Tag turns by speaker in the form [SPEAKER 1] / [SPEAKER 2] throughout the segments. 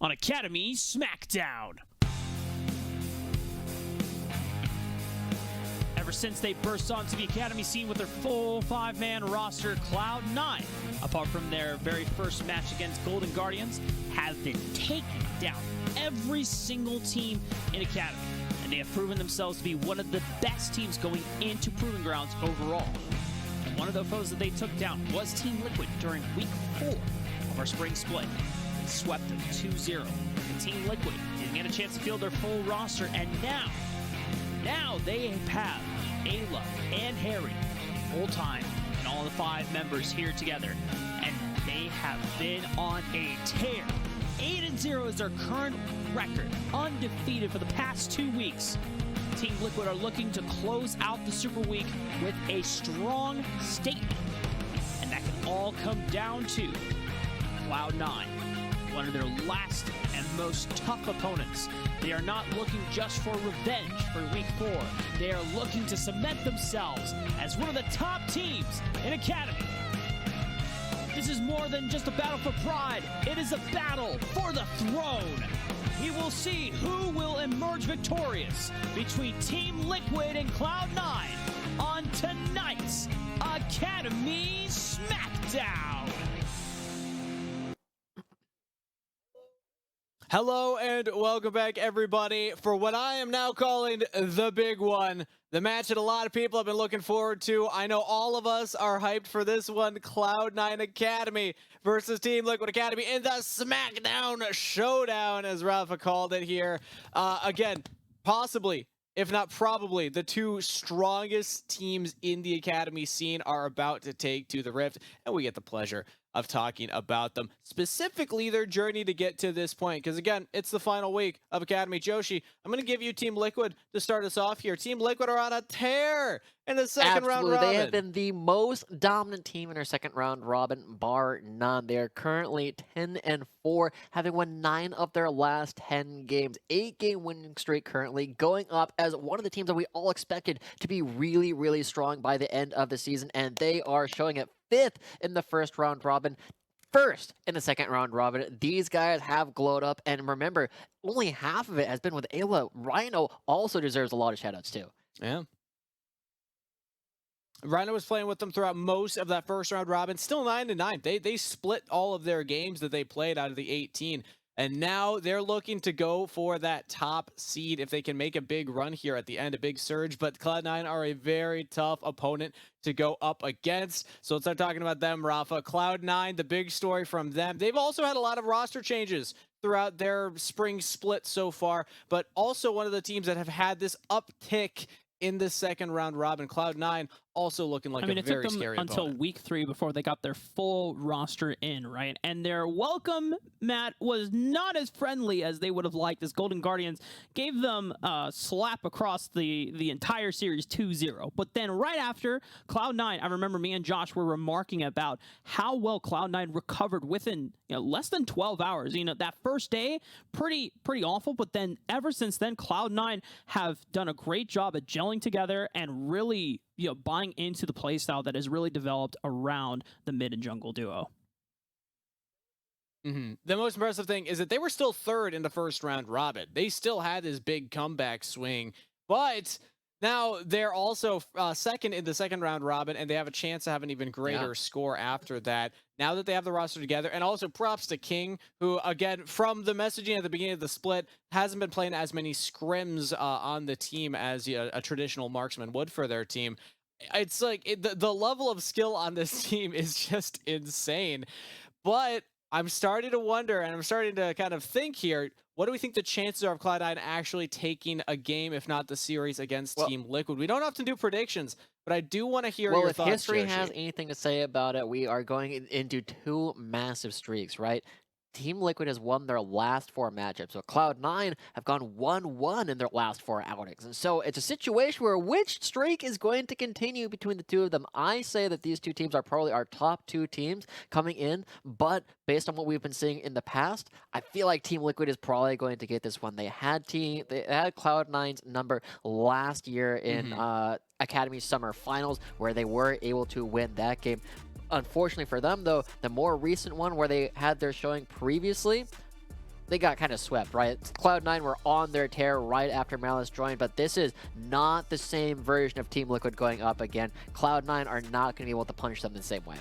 [SPEAKER 1] on Academy SmackDown. Ever since they burst onto the Academy scene with their full 5-man roster, Cloud9, apart from their very first match against Golden Guardians, have been taking down every single team in Academy. And they have proven themselves to be one of the best teams going into Proving Grounds overall. And one of the foes that they took down was Team Liquid during Week 4 of our spring split. They swept them 2-0. And Team Liquid didn't get a chance to field their full roster, and now they have Ayla and Harry full-time and all the 5 members here together. And they have been on a tear. 8-0 is their current record, undefeated for the past 2 weeks. Team Liquid are looking to close out the Super Week with a strong statement. And that can all come down to Cloud9, one of their last and most tough opponents. They are not looking just for revenge for Week 4. They are looking to cement themselves as one of the top teams in Academy. This is more than just a battle for pride. It is a battle for the throne. We will see who will emerge victorious between Team Liquid and Cloud9 on tonight's Academy SmackDown.
[SPEAKER 2] Hello and welcome back, everybody, for what I am now calling the big one. The match that a lot of people have been looking forward to. I know all of us are hyped for this one. Cloud9 Academy versus Team Liquid Academy in the SmackDown Showdown, as Rafa called it here. Again, possibly, if not probably, the 2 strongest teams in the Academy scene are about to take to the Rift, and we get the pleasure of talking about them, specifically their journey to get to this point. Because again, it's the final week of Academy. Joshi, I'm going to give you Team Liquid to start us off here. Team Liquid are on a tear in the second round robin.
[SPEAKER 3] They have been the most dominant team in our second round robin, bar none. They are currently 10-4, having won 9 of their last 10 games. 8-game winning streak currently, going up as one of the teams that we all expected to be really, really strong by the end of the season, and they are showing it. 5th in the first round robin, 1st in the second round robin. These guys have glowed up, and remember, only half of it has been with Ayla. Rhino also deserves a lot of shoutouts too.
[SPEAKER 2] Yeah. Rhino was playing with them throughout most of that first round robin, still 9-9. They split all of their games that they played out of the 18. And now they're looking to go for that top seed if they can make a big run here at the end, a big surge. But Cloud9 are a very tough opponent to go up against. So let's start talking about them, Rafa. Cloud9, the big story from them. They've also had a lot of roster changes throughout their spring split so far, but also one of the teams that have had this uptick in the second round robin. Cloud9 also looking like a very scary opponent.
[SPEAKER 1] It took them until week 3 before they got their full roster in, right? And their welcome mat was not as friendly as they would have liked, as Golden Guardians gave them a slap across the entire series 2-0. But then right after, Cloud9, I remember me and Josh were remarking about how well Cloud9 recovered within less than 12 hours. That first day, pretty awful, but then ever since then, Cloud9 have done a great job at gelling together and really buying into the playstyle that has really developed around the mid and jungle duo.
[SPEAKER 2] The most impressive thing is that they were still 3rd in the first round robin. They still had this big comeback swing, but now they're also 2nd in the second round robin, and they have a chance to have an even greater score after that. Now that they have the roster together, and also props to King, who, again, from the messaging at the beginning of the split, hasn't been playing as many scrims on the team as a traditional marksman would for their team. It's like the level of skill on this team is just insane. But I'm starting to wonder, and I'm starting to kind of think here, what do we think the chances are of Cloud9 actually taking a game, if not the series, against Team Liquid? We don't often do predictions, but I do want to hear your thoughts,
[SPEAKER 3] Well, if history
[SPEAKER 2] Joshi
[SPEAKER 3] has anything to say about it, we are going into 2 massive streaks, right? Team Liquid has won their last 4 matchups, so Cloud9 have gone 1-1 in their last 4 outings. And so it's a situation where which streak is going to continue between the 2 of them? I say that these 2 teams are probably our top 2 teams coming in, but based on what we've been seeing in the past, I feel like Team Liquid is probably going to get this one. They had Cloud9's number last year in Academy Summer Finals, where they were able to win that game. Unfortunately for them, though, the more recent one where they had their showing previously, they got kind of swept, right? Cloud9 were on their tear right after Malice joined, but this is not the same version of Team Liquid going up again. Cloud9 are not going to be able to punish them the same way.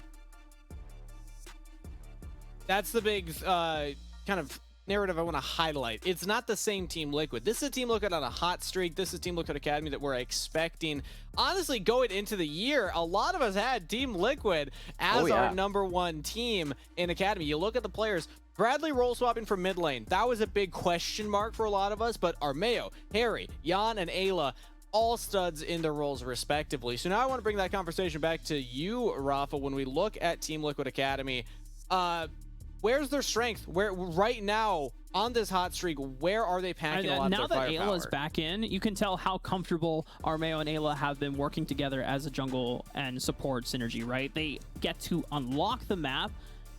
[SPEAKER 2] That's the big kind of narrative I want to highlight. It's not the same Team Liquid. This is a Team Liquid on a hot streak. This is Team Liquid Academy that we're expecting. Honestly, going into the year, a lot of us had Team Liquid as our #1 team in Academy. You look at the players. Bradley role swapping from mid lane. That was a big question mark for a lot of us, but Armeo, Harry, Jan, and Ayla, all studs in their roles respectively. So now I want to bring that conversation back to you, Rafa. When we look at Team Liquid Academy, where's their strength? Where right now on this hot streak, where are they packing a lot
[SPEAKER 1] now
[SPEAKER 2] of their
[SPEAKER 1] that
[SPEAKER 2] firepower?
[SPEAKER 1] Ayla's back in, you can tell how comfortable Armeo and Ayla have been working together as a jungle and support synergy, right? They get to unlock the map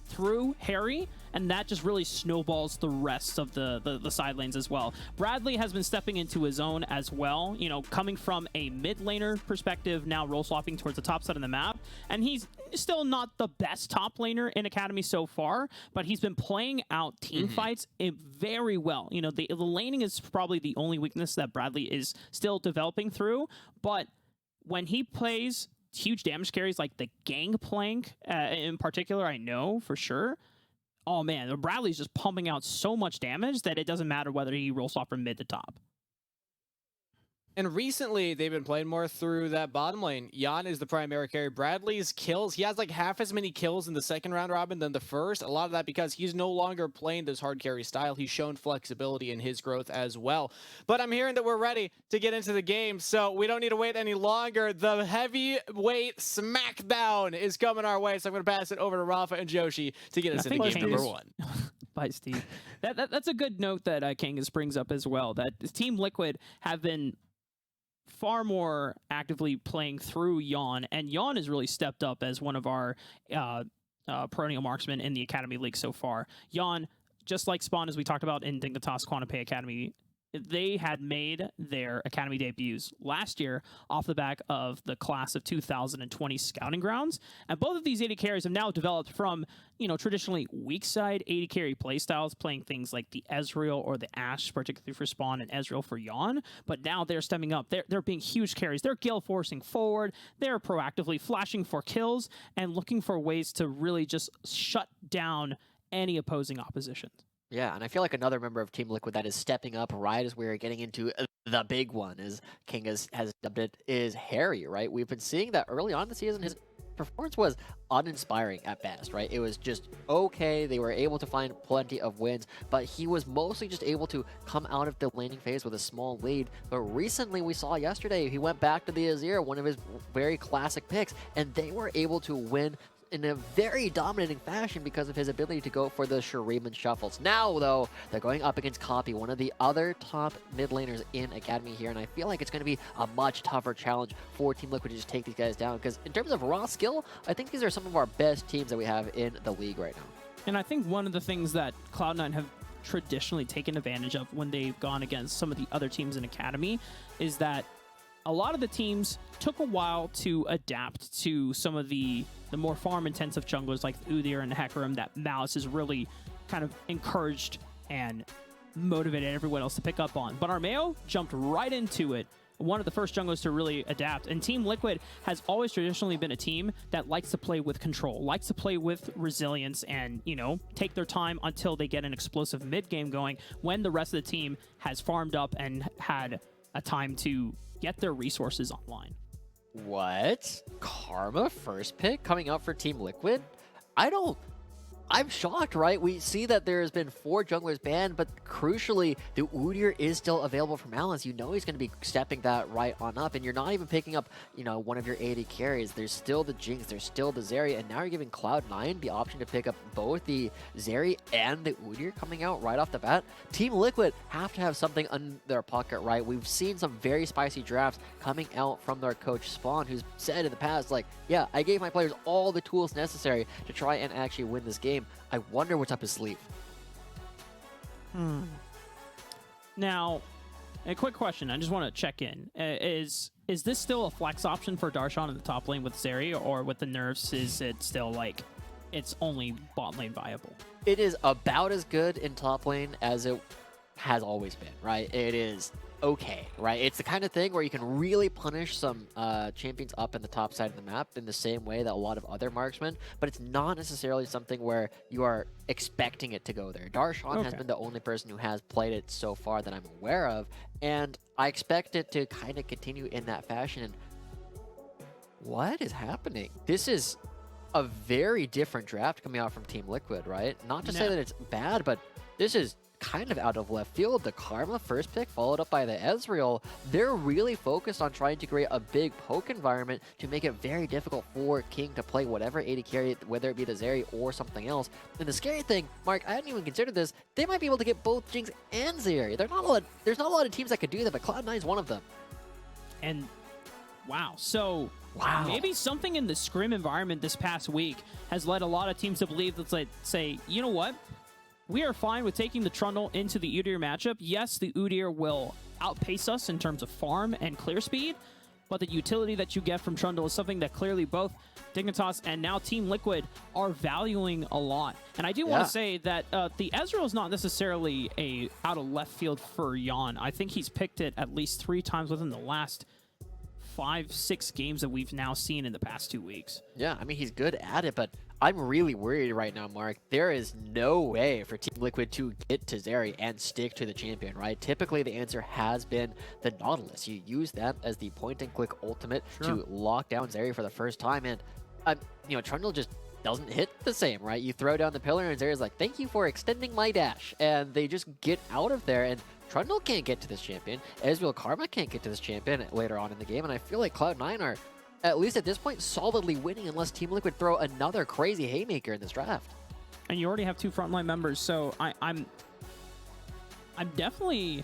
[SPEAKER 1] through Harry, and that just really snowballs the rest of the side lanes as well. Bradley has been stepping into his own as well, you know, coming from a mid laner perspective, now role swapping towards the top side of the map, and he's still not the best top laner in Academy so far, but he's been playing out team fights very well. You know, the laning is probably the only weakness that Bradley is still developing through, but when he plays huge damage carries like the Gangplank in particular, I know for sure. Oh man, Bradley's just pumping out so much damage that it doesn't matter whether he rolls off from mid to top.
[SPEAKER 2] And recently, they've been playing more through that bottom lane. Jan is the primary carry. Bradley's kills, he has like half as many kills in the second round robin than the first. A lot of that because he's no longer playing this hard carry style. He's shown flexibility in his growth as well. But I'm hearing that we're ready to get into the game, so we don't need to wait any longer. The heavyweight smackdown is coming our way, so I'm going to pass it over to Rafa and Joshi to get us into game number 1.
[SPEAKER 1] Bye, Steve. That's a good note that Kangas brings up as well, that Team Liquid have been far more actively playing through Yawn, and Yawn has really stepped up as one of our perennial marksmen in the Academy League so far. Yawn, just like Spawn, as we talked about in Dignitas Quantapay Academy, they had made their Academy debuts last year off the back of the class of 2020 scouting grounds. And both of these 80 carries have now developed from, you know, traditionally weak side 80 carry playstyles, playing things like the Ezreal or the Ashe, particularly for Spawn, and Ezreal for Yawn. But now they're stemming up. They're being huge carries. They're gale forcing forward. They're proactively flashing for kills and looking for ways to really just shut down any opposing opposition.
[SPEAKER 3] Yeah, and I feel like another member of Team Liquid that is stepping up right as we're getting into the big one, as King has dubbed it, is Harry, right? We've been seeing that early on in the season. His performance was uninspiring at best, right? It was just okay. They were able to find plenty of wins, but he was mostly just able to come out of the laning phase with a small lead. But recently, we saw yesterday, he went back to the Azir, one of his very classic picks, and they were able to win in a very dominating fashion because of his ability to go for the Shuriman shuffles. Now, though, they're going up against Copy, one of the other top mid laners in Academy here, and I feel like it's going to be a much tougher challenge for Team Liquid to just take these guys down, because in terms of raw skill, I think these are some of our best teams that we have in the league right now.
[SPEAKER 1] And I think one of the things that Cloud9 have traditionally taken advantage of when they've gone against some of the other teams in Academy is that a lot of the teams took a while to adapt to some of the more farm-intensive junglers like Udyr and Hecarim that Malice has really kind of encouraged and motivated everyone else to pick up on. But Armeo jumped right into it, one of the first junglers to really adapt. And Team Liquid has always traditionally been a team that likes to play with control, likes to play with resilience and, you know, take their time until they get an explosive mid-game going when the rest of the team has farmed up and had a time to get their resources online.
[SPEAKER 3] What? Karma first pick coming out for Team Liquid? I'm shocked, right? We see that there has been 4 junglers banned, but crucially, the Udyr is still available for Malice. You know he's going to be stepping that right on up, and you're not even picking up, you know, one of your 80 carries. There's still the Jinx, there's still the Zeri, and now you're giving Cloud9 the option to pick up both the Zeri and the Udyr coming out right off the bat. Team Liquid have to have something in their pocket, right? We've seen some very spicy drafts coming out from their coach Spawn, who's said in the past, like, yeah, I gave my players all the tools necessary to try and actually win this game. I wonder what's up his sleeve.
[SPEAKER 1] Now, a quick question. I just want to check in. Is this still a flex option for Darshan in the top lane with Zeri, or with the nerfs, is it still like it's only bot lane viable.
[SPEAKER 3] It is about as good in top lane as it has always been, right? It is okay, right? It's the kind of thing where you can really punish some champions up in the top side of the map in the same way that a lot of other marksmen, but it's not necessarily something where you are expecting it to go there. Darshan has been the only person who has played it so far that I'm aware of, and I expect it to kind of continue in that fashion. And what is happening? This is a very different draft coming out from Team Liquid, right? Not to say that it's bad, but this is kind of out of left field. The Karma first pick followed up by the Ezreal. They're really focused on trying to create a big poke environment to make it very difficult for King to play whatever AD carry, whether it be the Zeri or something else. And the scary thing, Mark, I hadn't even considered this, they might be able to get both Jinx and Zeri. There's not a lot of teams that could do that, but Cloud9 is one of them.
[SPEAKER 1] And wow, so maybe something in the scrim environment this past week has led a lot of teams to believe that, like, say, you know what? We are fine with taking the Trundle into the Udyr matchup. Yes, the Udyr will outpace us in terms of farm and clear speed, but the utility that you get from Trundle is something that clearly both Dignitas and now Team Liquid are valuing a lot. And I do want to say that the Ezreal is not necessarily a out of left field for Jan. I think he's picked it at least 3 times within the last 5-6 games that we've now seen in the past 2 weeks.
[SPEAKER 3] Yeah, I mean, he's good at it, but I'm really worried right now, Mark. There is no way for Team Liquid to get to Zeri and stick to the champion, right? Typically, the answer has been the Nautilus. You use that as the point-and-click ultimate to lock down Zeri for the first time, and, you know, Trundle just doesn't hit the same, right? You throw down the pillar, and Zeri's like, thank you for extending my dash, and they just get out of there, and Trundle can't get to this champion. Ezreal Karma can't get to this champion later on in the game, and I feel like Cloud9 are, at least at this point, solidly winning unless Team Liquid throw another crazy haymaker in this draft.
[SPEAKER 1] And you already have 2 frontline members, so I'm definitely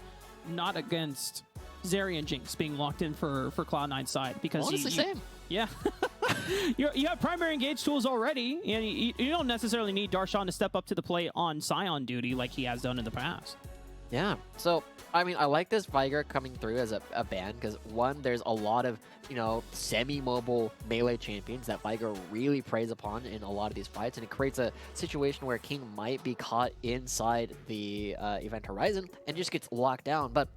[SPEAKER 1] not against Zeri and Jinx being locked in for Cloud9's side, because
[SPEAKER 3] honestly, same.
[SPEAKER 1] Yeah. you have primary engage tools already, and you don't necessarily need Darshan to step up to the plate on Scion duty like he has done in the past.
[SPEAKER 3] Yeah, so, I mean, I like this Viger coming through as a ban, because, one, there's a lot of, you know, semi-mobile melee champions that Viger really preys upon in a lot of these fights, and it creates a situation where King might be caught inside the event horizon and just gets locked down. But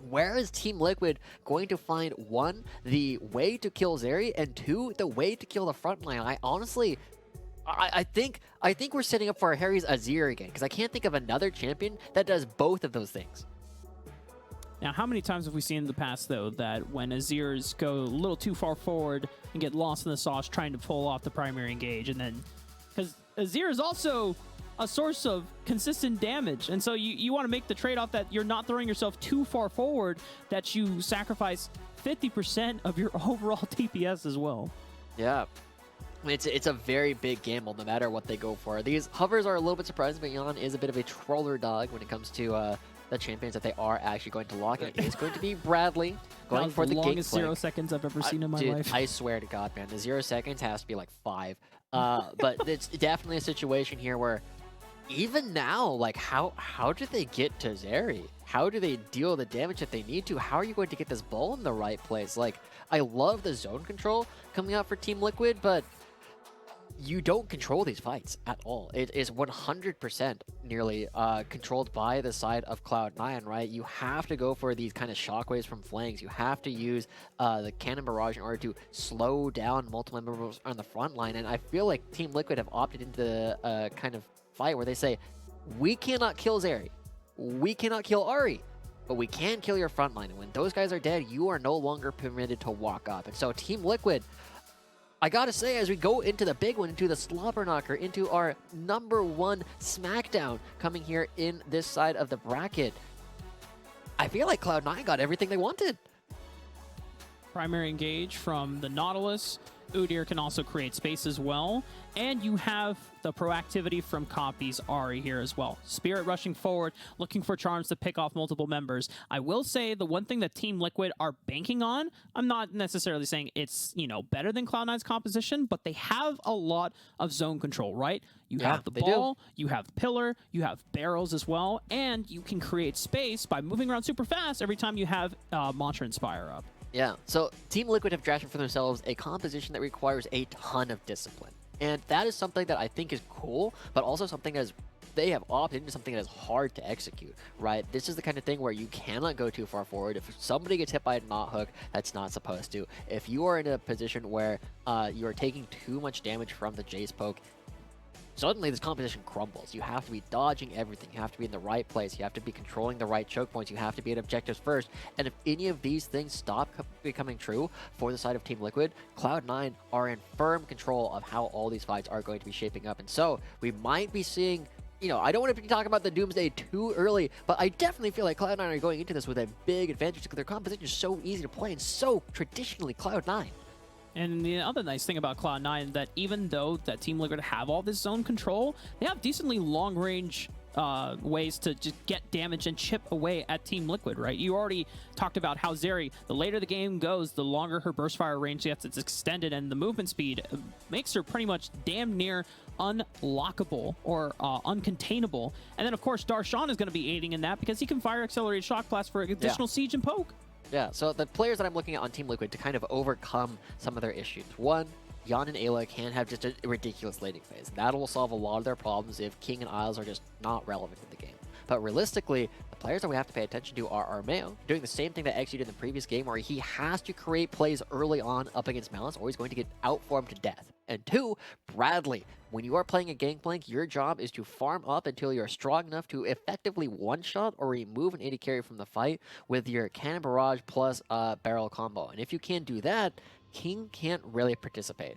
[SPEAKER 3] where is Team Liquid going to find, 1, the way to kill Zeri, and 2, the way to kill the frontline? I honestly... I think we're setting up for Harry's Azir again, because I can't think of another champion that does both of those things.
[SPEAKER 1] Now, how many times have we seen in the past, though, that when Azirs go a little too far forward and get lost in the sauce trying to pull off the primary engage, and then... Because Azir is also a source of consistent damage, and so you want to make the trade-off that you're not throwing yourself too far forward, that you sacrifice 50% of your overall TPS as well.
[SPEAKER 3] Yeah. It's a very big gamble no matter what they go for. These hovers are a little bit surprising, but Jan is a bit of a troller dog when it comes to the champions that they are actually going to lock. And it's going to be Bradley going for the
[SPEAKER 1] longest 0 seconds I've ever seen in my life.
[SPEAKER 3] I swear to God, man, the 0 seconds has to be like 5. But it's definitely a situation here where even now, like, how do they get to Zeri? How do they deal the damage that they need to? How are you going to get this ball in the right place? Like, I love the zone control coming out for Team Liquid, but you don't control these fights at all. It is 100% nearly controlled by the side of Cloud9, right? You have to go for these kind of shockwaves from flanks. You have to use the cannon barrage in order to slow down multiple members on the front line. And I feel like Team Liquid have opted into the kind of fight where they say, we cannot kill Zeri, we cannot kill Ahri, but we can kill your front line. And when those guys are dead, you are no longer permitted to walk up. And so Team Liquid, I gotta say, as we go into the big one, into the slobber knocker, into our #1 SmackDown coming here in this side of the bracket, I feel like Cloud9 got everything they wanted.
[SPEAKER 1] Primary engage from the Nautilus. Udyr can also create space as well. And you have the proactivity from Copy's Ahri here as well. Spirit rushing forward, looking for charms to pick off multiple members. I will say the one thing that Team Liquid are banking on, I'm not necessarily saying it's, you know, better than Cloud9's composition, but they have a lot of zone control, right? You have the ball, you have the pillar, you have barrels as well, and you can create space by moving around super fast every time you have Mantra Inspire up.
[SPEAKER 3] Yeah, so Team Liquid have drafted for themselves a composition that requires a ton of discipline. And that is something that I think is cool, but also something that is they have opted into something that is hard to execute, right? This is the kind of thing where you cannot go too far forward. If somebody gets hit by a knot hook, that's not supposed to. If you are in a position where you are taking too much damage from the Jace poke, suddenly this composition crumbles. You have to be dodging everything. You have to be in the right place. You have to be controlling the right choke points. You have to be at objectives first. And if any of these things stop becoming true for the side of Team Liquid, Cloud9 are in firm control of how all these fights are going to be shaping up. And so we might be seeing, you know, I don't want to be talking about the Doomsday too early, but I definitely feel like Cloud9 are going into this with a big advantage because their composition is so easy to play and so traditionally Cloud9.
[SPEAKER 1] And the other nice thing about Cloud9 that even though that Team Liquid have all this zone control, they have decently long-range ways to just get damage and chip away at Team Liquid, right? You already talked about how Zeri, the later the game goes, the longer her burst fire range gets. It's extended, and the movement speed makes her pretty much damn near unlockable or uncontainable. And then, of course, Darshan is going to be aiding in that because he can fire accelerated shock blast for additional siege and poke.
[SPEAKER 3] Yeah, so the players that I'm looking at on Team Liquid to kind of overcome some of their issues. One, Yan and Ayla can have just a ridiculous laning phase. That will solve a lot of their problems if King and Isles are just not relevant in the game. But realistically, the players that we have to pay attention to are Armeo, doing the same thing that XU did in the previous game, where he has to create plays early on up against Malice, or he's going to get outformed to death. And two, Bradley. When you are playing a Gangplank, your job is to farm up until you're strong enough to effectively one-shot or remove an AD carry from the fight with your Cannon Barrage plus barrel combo. And if you can't do that, King can't really participate.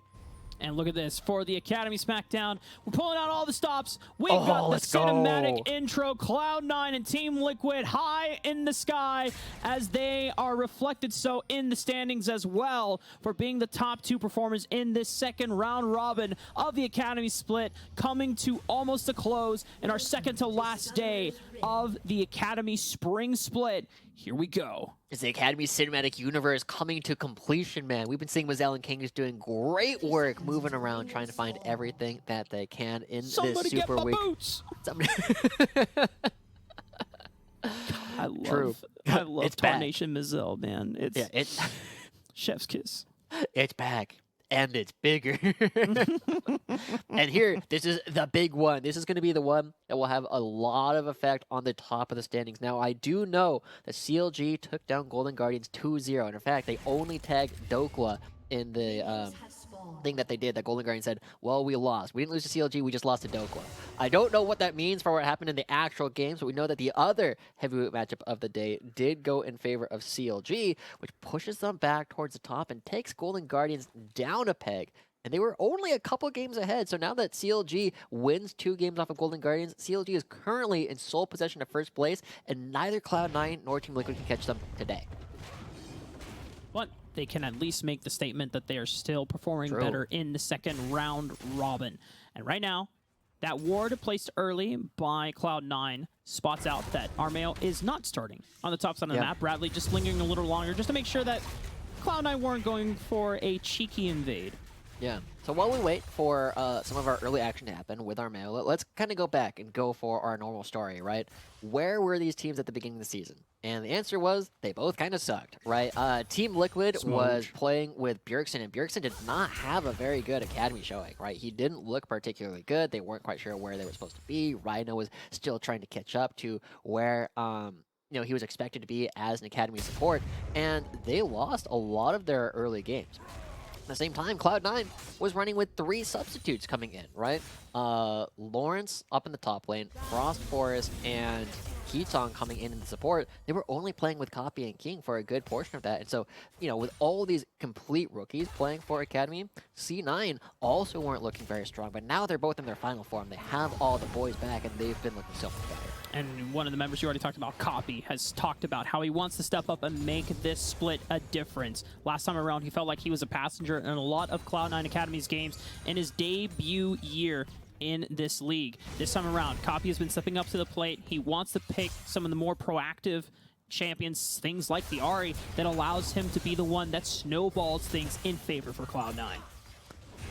[SPEAKER 1] And look at this. For the Academy SmackDown, we're pulling out all the stops. We've got the cinematic intro. Cloud9 and Team Liquid high in the sky as they are reflected so in the standings as well for being the top two performers in this second round robin of the Academy split, coming to almost a close in our second to last day of the Academy spring split. Here we go.
[SPEAKER 3] It's the Academy Cinematic Universe coming to completion, man. We've been seeing Mazel and King is doing great work moving around, trying to find everything that they can in this super week.
[SPEAKER 1] Boots. I love
[SPEAKER 3] It's
[SPEAKER 1] Tarnation Mazel, man. It's chef's kiss.
[SPEAKER 3] It's back. And it's bigger. And here, this is the big one. This is going to be the one that will have a lot of effect on the top of the standings. Now, I do know that CLG took down Golden Guardians 2-0. And in fact, they only tagged Dokla in the thing that they did, that Golden Guardian said, well, we lost. We didn't lose to CLG, we just lost to Dokla. I don't know what that means for what happened in the actual games, but we know that the other heavyweight matchup of the day did go in favor of CLG, which pushes them back towards the top and takes Golden Guardians down a peg. And they were only a couple games ahead, so now that CLG wins 2 games off of Golden Guardians, CLG is currently in sole possession of first place, and neither Cloud9 nor Team Liquid can catch them today.
[SPEAKER 1] But they can at least make the statement that they are still performing better in the second round robin. And right now, that ward placed early by Cloud9 spots out that Armeo is not starting on the top side of the map. Bradley just lingering a little longer just to make sure that Cloud9 weren't going for a cheeky invade.
[SPEAKER 3] Yeah. So while we wait for some of our early action to happen with Armeo, let's kind of go back and go for our normal story, right? Where were these teams at the beginning of the season? And the answer was they both kind of sucked, right? Team Liquid was playing with Bjergsen, and Bjergsen did not have a very good Academy showing, right? He didn't look particularly good. They weren't quite sure where they were supposed to be. Rhino was still trying to catch up to where you know, he was expected to be as an Academy support, and they lost a lot of their early games. At the same time, Cloud9 was running with 3 substitutes coming in, right? Lawrence up in the top lane, Frost Forest, and Keaton coming in the support. They were only playing with Copy and King for a good portion of that. And so, you know, with all these complete rookies playing for Academy, C9 also weren't looking very strong. But now they're both in their final form. They have all the boys back, and they've been looking so much better.
[SPEAKER 1] And one of the members you already talked about, Copy, has talked about how he wants to step up and make this split a difference. Last time around, he felt like he was a passenger in a lot of Cloud9 Academy's games in his debut year in this league. This time around, Copy has been stepping up to the plate. He wants to pick some of the more proactive champions, things like the Ahri, that allows him to be the one that snowballs things in favor for Cloud9.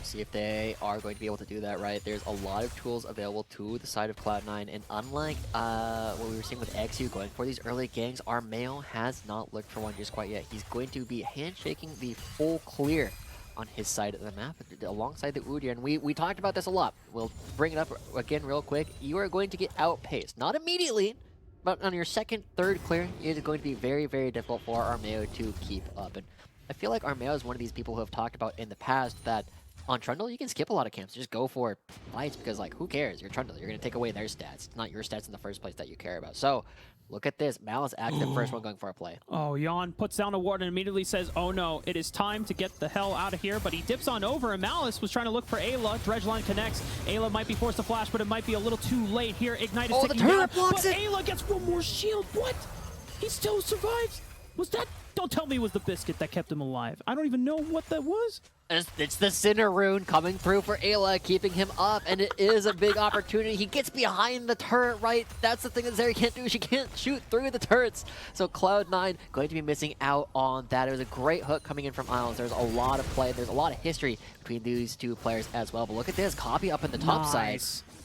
[SPEAKER 3] See if they are going to be able to do that, right? There's a lot of tools available to the side of Cloud9, and unlike what we were seeing with XU going for these early gangs, Armeo has not looked for one just quite yet. He's going to be handshaking the full clear on his side of the map alongside the Udyr. And we talked about this a lot. We'll bring it up again real quick. You are going to get outpaced. Not immediately, but on your second, third clear, it is going to be very, very difficult for Armeo to keep up. And I feel like Armeo is one of these people who have talked about in the past that on Trundle, you can skip a lot of camps. Just go for fights because, like, who cares? You're Trundle. You're going to take away their stats. It's not your stats in the first place that you care about. So, look at this. Malice actually the first one going for a play.
[SPEAKER 1] Oh, Jan puts down a ward and immediately says, oh no, it is time to get the hell out of here. But he dips on over, and Malice was trying to look for Ayla. Dredgeline connects. Ayla might be forced to flash, but it might be a little too late here. Ignite is ticking down, but Ayla gets one more shield. What? He still survives? Was that? Don't tell me it was the biscuit that kept him alive. I don't even know what that was.
[SPEAKER 3] It's the Sinner Rune coming through for Ayla, keeping him up, and it is a big opportunity. He gets behind the turret, right? That's the thing that Zeri can't do. She can't shoot through the turrets. So Cloud9 going to be missing out on that. It was a great hook coming in from Isles. There's a lot of play. There's a lot of history between these two players as well. But look at this. Copy up in the top side.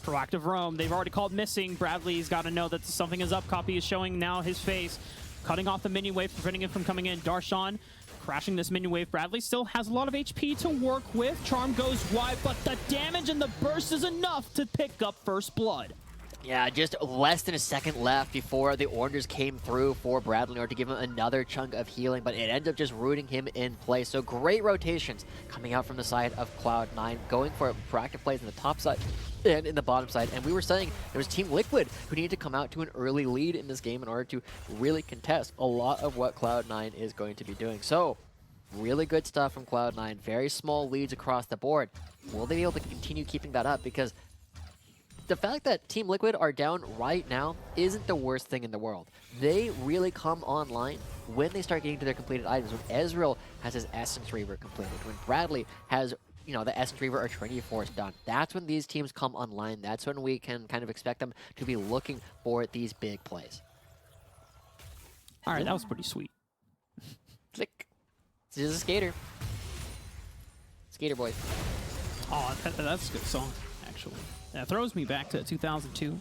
[SPEAKER 1] Proactive roam. They've already called missing. Bradley's got to know that something is up. Copy is showing now his face. Cutting off the minion wave, preventing it from coming in. Darshan crashing this minion wave. Bradley still has a lot of HP to work with. Charm goes wide, but the damage and the burst is enough to pick up first blood.
[SPEAKER 3] Yeah, just less than a second left before the Orangers came through for Bradley in order to give him another chunk of healing, but it ends up just rooting him in place. So great rotations coming out from the side of Cloud9, going for proactive plays in the top side and in the bottom side. And we were saying there was Team Liquid who needed to come out to an early lead in this game in order to really contest a lot of what Cloud9 is going to be doing. So really good stuff from Cloud9. Very small leads across the board. Will they be able to continue keeping that up? Because the fact that Team Liquid are down right now isn't the worst thing in the world. They really come online when they start getting to their completed items. When Ezreal has his Essence Reaver completed, when Bradley has, you know, the Essence Reaver or Trinity Force done. That's when these teams come online. That's when we can kind of expect them to be looking for these big plays.
[SPEAKER 1] All right, that was pretty sweet.
[SPEAKER 3] Click. This is a skater. Skater boy.
[SPEAKER 1] Oh, that's a good song, actually. That throws me back to 2002.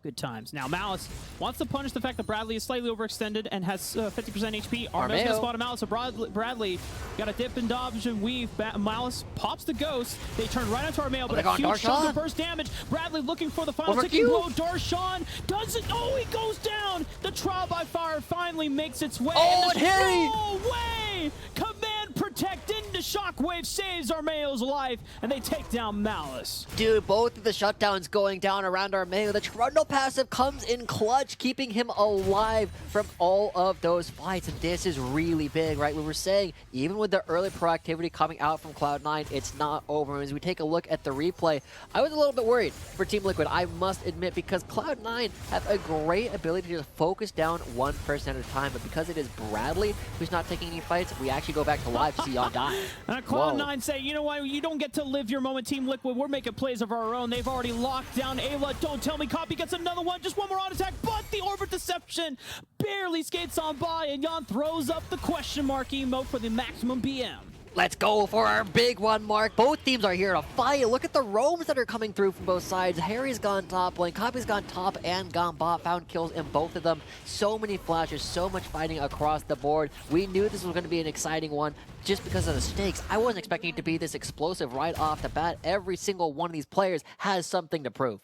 [SPEAKER 1] Good times. Now, Malice wants to punish the fact that Bradley is slightly overextended and has 50% HP. Armeo's going to spot a Malice. So Bradley got a dip and dodge and weave. Malice pops the ghost. They turn right into Armeo, but a huge chunk of burst damage. Bradley looking for the final ticking blow. Darshan doesn't. Oh, he goes down. The trial by fire finally makes its way.
[SPEAKER 3] Oh, and Harry!
[SPEAKER 1] No way! Command protect into Shockwave saves Armeo's life, and they take down Malice.
[SPEAKER 3] Dude, both of the shutdowns going down around Armeo. The Trundle passive comes in clutch, keeping him alive from all of those fights. And this is really big, right? We were saying, even with the early proactivity coming out from Cloud9, it's not over. As we take a look at the replay, I was a little bit worried for Team Liquid, I must admit, because Cloud9 have a great ability to just focus down one person at a time. But because it is Bradley who's not taking any fights, we actually go back to live to see Yon die.
[SPEAKER 1] Cloud9 say, you know what, you don't get to live your moment, Team Liquid. We're making plays of our own. They've already locked down Ayla. Don't tell me Copy gets another one, just one more on attack, but the Orbit Deception barely skates on by, and Jan throws up the question mark emote for the maximum BM.
[SPEAKER 3] Let's go for our big one, Mark. Both teams are here to fight. Look at the roams that are coming through from both sides. Harry's gone top lane, Copy's gone top and gone bot, found kills in both of them. So many flashes, so much fighting across the board. We knew this was going to be an exciting one just because of the stakes. I wasn't expecting it to be this explosive right off the bat. Every single one of these players has something to prove.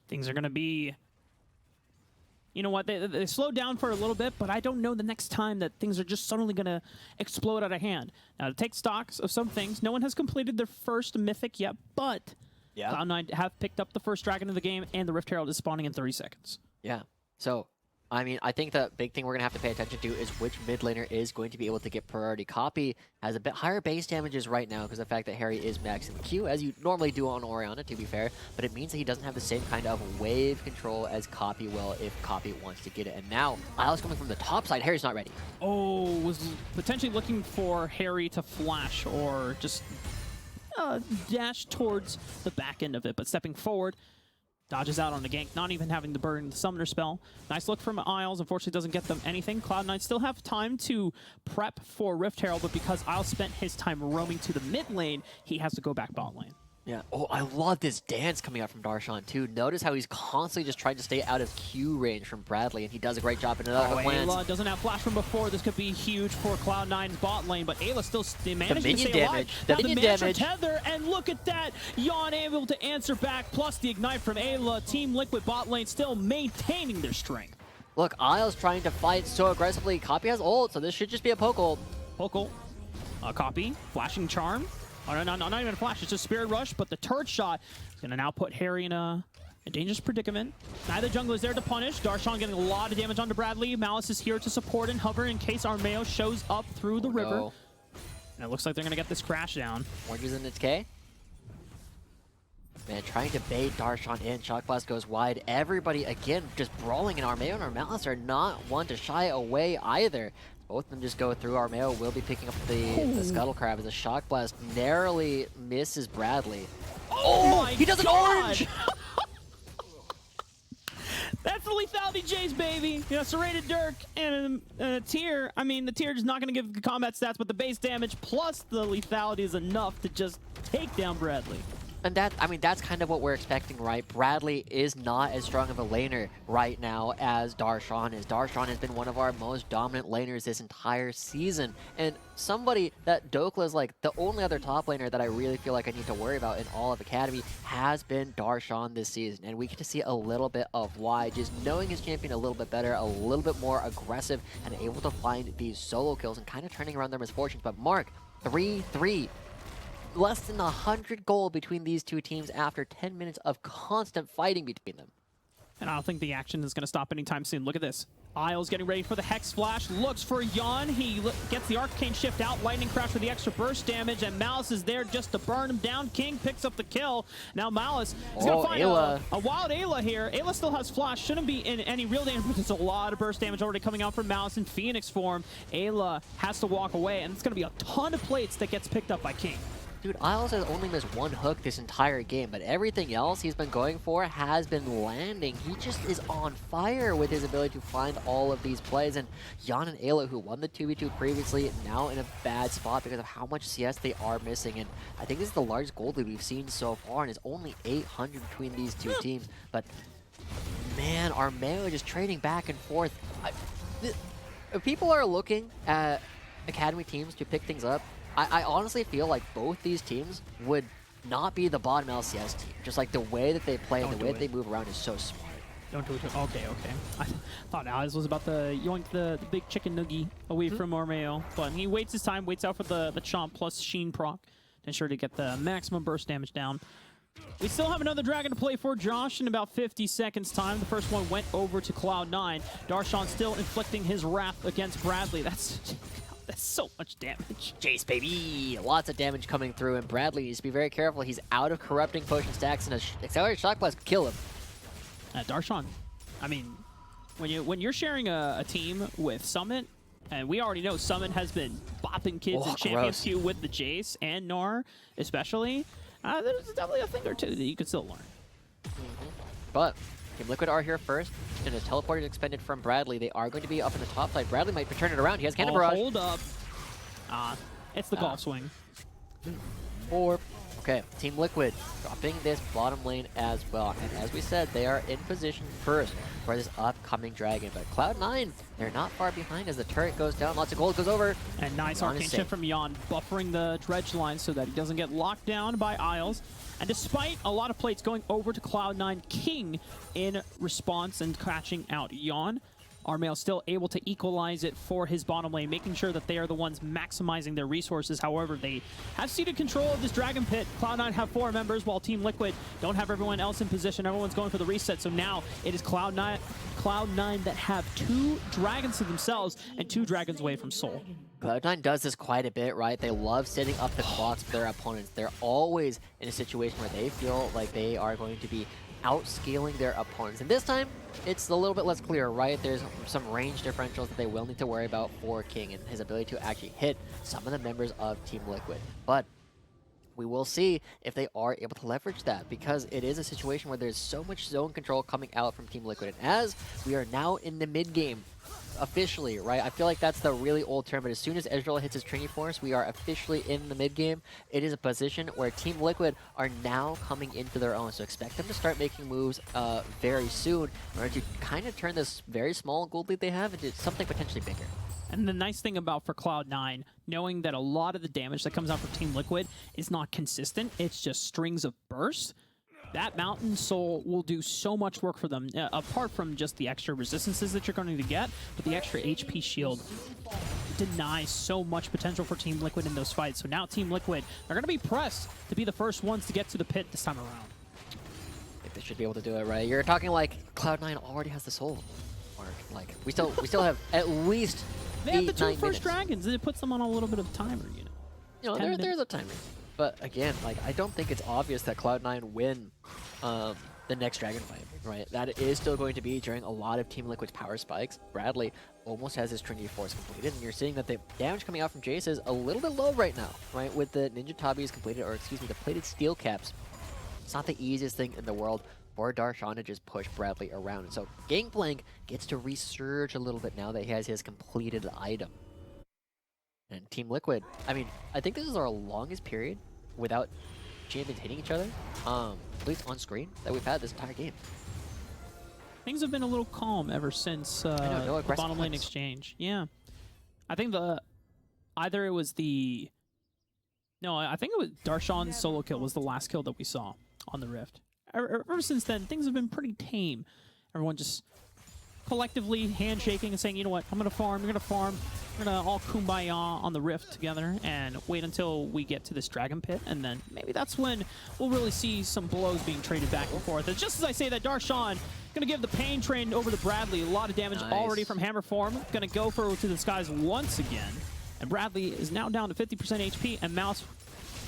[SPEAKER 1] Things are going to be... You know what, they slowed down for a little bit, but I don't know the next time that things are just suddenly going to explode out of hand. Now, to take stocks of some things, no one has completed their first Mythic yet, but Cloud9 have picked up the first Dragon of the game, and the Rift Herald is spawning in 30 seconds.
[SPEAKER 3] Yeah, so... I mean, I think the big thing we're going to have to pay attention to is which mid laner is going to be able to get priority. Copy has a bit higher base damages right now because of the fact that Harry is maxing the Q, as you normally do on Orianna, to be fair, but it means that he doesn't have the same kind of wave control as Copy will if Copy wants to get it. And now, Isles coming from the top side, Harry's not ready.
[SPEAKER 1] Oh, was potentially looking for Harry to flash or just dash towards the back end of it, but stepping forward, dodges out on the gank, not even having to burn the summoner spell. Nice look from Isles, unfortunately doesn't get them anything. Cloud9 still have time to prep for Rift Herald, but because Isles spent his time roaming to the mid lane, he has to go back bot lane.
[SPEAKER 3] Yeah. Oh, I love this dance coming out from Darshan too. Notice how he's constantly just trying to stay out of Q range from Bradley, and he does a great job in another hook lands.
[SPEAKER 1] Ayla doesn't have flash from before. This could be huge for Cloud9's bot lane, but Ayla still managing to stay alive.
[SPEAKER 3] The
[SPEAKER 1] Now
[SPEAKER 3] minion
[SPEAKER 1] the
[SPEAKER 3] damage.
[SPEAKER 1] tether, and look at that. Yon able to answer back, plus the ignite from Ayla. Team Liquid bot lane still maintaining their strength.
[SPEAKER 3] Look, Isles trying to fight so aggressively. Copy has ult, so this should just be a poke ult.
[SPEAKER 1] Poke ult. Copy. Flashing charm. Oh, no, not even a flash. It's just Spirit Rush, but the turret shot is going to now put Harry in a dangerous predicament. Neither jungler is there to punish. Darshan getting a lot of damage onto Bradley. Malice is here to support and hover in case Armeo shows up through the river.
[SPEAKER 3] No.
[SPEAKER 1] And it looks like they're going to get this crash down.
[SPEAKER 3] Orange is in its K. Man, trying to bait Darshan in. Shock Blast goes wide. Everybody, again, just brawling, and Armeo and Malice are not one to shy away either. Both of them just go through. Armeo will be picking up the Scuttle Crab as a Shock Blast narrowly misses Bradley.
[SPEAKER 1] Oh my
[SPEAKER 3] he does an
[SPEAKER 1] God!
[SPEAKER 3] orange!
[SPEAKER 1] That's the lethality Jace, baby. You know, serrated Dirk and a tier. I mean, the tier is not going to give the combat stats, but the base damage plus the lethality is enough to just take down Bradley.
[SPEAKER 3] And that's kind of what we're expecting, right? Bradley is not as strong of a laner right now as Darshan is. Darshan has been one of our most dominant laners this entire season. And somebody that Dokla is like the only other top laner that I really feel like I need to worry about in all of Academy has been Darshan this season. And we get to see a little bit of why, just knowing his champion a little bit better, a little bit more aggressive, and able to find these solo kills and kind of turning around their misfortunes. But Mark, 3-3. Less than 100 gold between these two teams after 10 minutes of constant fighting between them.
[SPEAKER 1] And I don't think the action is going to stop anytime soon. Look at this. Isles getting ready for the Hex Flash. Looks for Yon. He gets the Arcane Shift out. Lightning Crash for the extra burst damage. And Malice is there just to burn him down. King picks up the kill. Now Malice is going to find a wild Ayla here. Ayla still has Flash. Shouldn't be in any real danger, but there's a lot of burst damage already coming out from Malice in Phoenix form. Ayla has to walk away. And it's going to be a ton of plates that gets picked up by King.
[SPEAKER 3] Dude, Isles has only missed one hook this entire game, but everything else he's been going for has been landing. He just is on fire with his ability to find all of these plays. And Yon and Ayla, who won the 2v2 previously, now in a bad spot because of how much CS they are missing. And I think this is the largest gold lead we've seen so far, and it's only 800 between these two teams. But man, Armeo just trading back and forth. If people are looking at Academy teams to pick things up, I honestly feel like both these teams would not be the bottom LCS team. Just like the way that they play and the way that they move around is so smart.
[SPEAKER 1] Don't do it. Okay. I thought Alex was about to yoink the big chicken nugget away from Armeo, but he waits his time, waits out for the Chomp plus Sheen proc to ensure to get the maximum burst damage down. We still have another dragon to play for Josh in about 50 seconds time. The first one went over to Cloud9. Darshan still inflicting his wrath against Bradley. That's so much damage.
[SPEAKER 3] Jace, baby! Lots of damage coming through, and Bradley needs to be very careful. He's out of corrupting potion stacks, and an accelerated shock blast could kill him.
[SPEAKER 1] Darshan, I mean, when you're sharing a team with Summit, and we already know Summit has been bopping kids in Champions Queue with the Jace and Gnar, especially, there's definitely a thing or two that you can still learn.
[SPEAKER 3] But Team Liquid are here first, and as teleport is expended from Bradley, they are going to be up in the top side. Bradley might turn it around. He has Cannon Barrage.
[SPEAKER 1] Hold up. It's the golf swing.
[SPEAKER 3] Okay, Team Liquid dropping this bottom lane as well. And as we said, they are in position first for this upcoming dragon. But Cloud9, they're not far behind as the turret goes down. Lots of gold goes over.
[SPEAKER 1] And nice Arcane Shift from Yon, buffering the dredge line so that he doesn't get locked down by Isles. And despite a lot of plates going over to Cloud9, King in response and catching out Yon, Armeo still able to equalize it for his bottom lane, making sure that they are the ones maximizing their resources. However, they have ceded control of this Dragon Pit. Cloud9 have 4 members, while Team Liquid don't have everyone else in position. Everyone's going for the reset, so now it is Cloud9 that have 2 dragons to themselves and 2 dragons away from Soul.
[SPEAKER 3] Cloud9 does this quite a bit, right? They love setting up the clocks for their opponents. They're always in a situation where they feel like they are going to be outscaling their opponents. And this time, it's a little bit less clear, right? There's some range differentials that they will need to worry about for King and his ability to actually hit some of the members of Team Liquid. But we will see if they are able to leverage that, because it is a situation where there's so much zone control coming out from Team Liquid. And as we are now in the mid game, officially, right? I feel like that's the really old term, but as soon as Ezreal hits his Trinity Force, we are officially in the mid game. It is a position where Team Liquid are now coming into their own, so expect them to start making moves very soon in order to kind of turn this very small gold lead they have into something potentially bigger.
[SPEAKER 1] And the nice thing about for Cloud9, knowing that a lot of the damage that comes out from Team Liquid is not consistent, it's just strings of bursts, that Mountain Soul will do so much work for them, apart from just the extra resistances that you're going to get, but the extra HP shield denies so much potential for Team Liquid in those fights. So now Team Liquid are going to be pressed to be the first ones to get to the pit this time around.
[SPEAKER 3] I think they should be able to do it, right? You're talking like Cloud9 already has the soul mark. Like we still have at least
[SPEAKER 1] They have the
[SPEAKER 3] 8,
[SPEAKER 1] 2
[SPEAKER 3] 9
[SPEAKER 1] first
[SPEAKER 3] minutes.
[SPEAKER 1] dragons, and it puts them on a little bit of timer, you know.
[SPEAKER 3] You know,
[SPEAKER 1] 10
[SPEAKER 3] there's
[SPEAKER 1] minutes.
[SPEAKER 3] a timing. But again, like I don't think it's obvious that Cloud9 win the next dragon fight, right? That is still going to be during a lot of Team Liquid's power spikes. Bradley almost has his Trinity Force completed, and you're seeing that the damage coming out from Jace is a little bit low right now, right? With the Ninja Tabis completed, or excuse me, the plated steel caps. It's not the easiest thing in the world for Darshan to just push Bradley around. And so Gangplank gets to resurge a little bit now that he has his completed item. And Team Liquid, I mean, I think this is our longest period without champions hitting each other, at least on screen, that we've had this entire game.
[SPEAKER 1] Things have been a little calm ever since
[SPEAKER 3] no
[SPEAKER 1] the
[SPEAKER 3] aggressive
[SPEAKER 1] bottom lane
[SPEAKER 3] fights.
[SPEAKER 1] exchange. Yeah. I think either it was the... No, I think it was Darshan's solo kill was the last kill that we saw on the Rift. Ever since then, things have been pretty tame. Everyone just collectively handshaking and saying, you know what, I'm going to farm, you're going to farm. We're going to all kumbaya on the Rift together and wait until we get to this Dragon Pit, and then maybe that's when we'll really see some blows being traded back and forth. And just as I say that, Darshan going to give the Pain Train over to Bradley. A lot of damage already from Hammer Form. Going to go to the skies once again. And Bradley is now down to 50% HP, and Mouse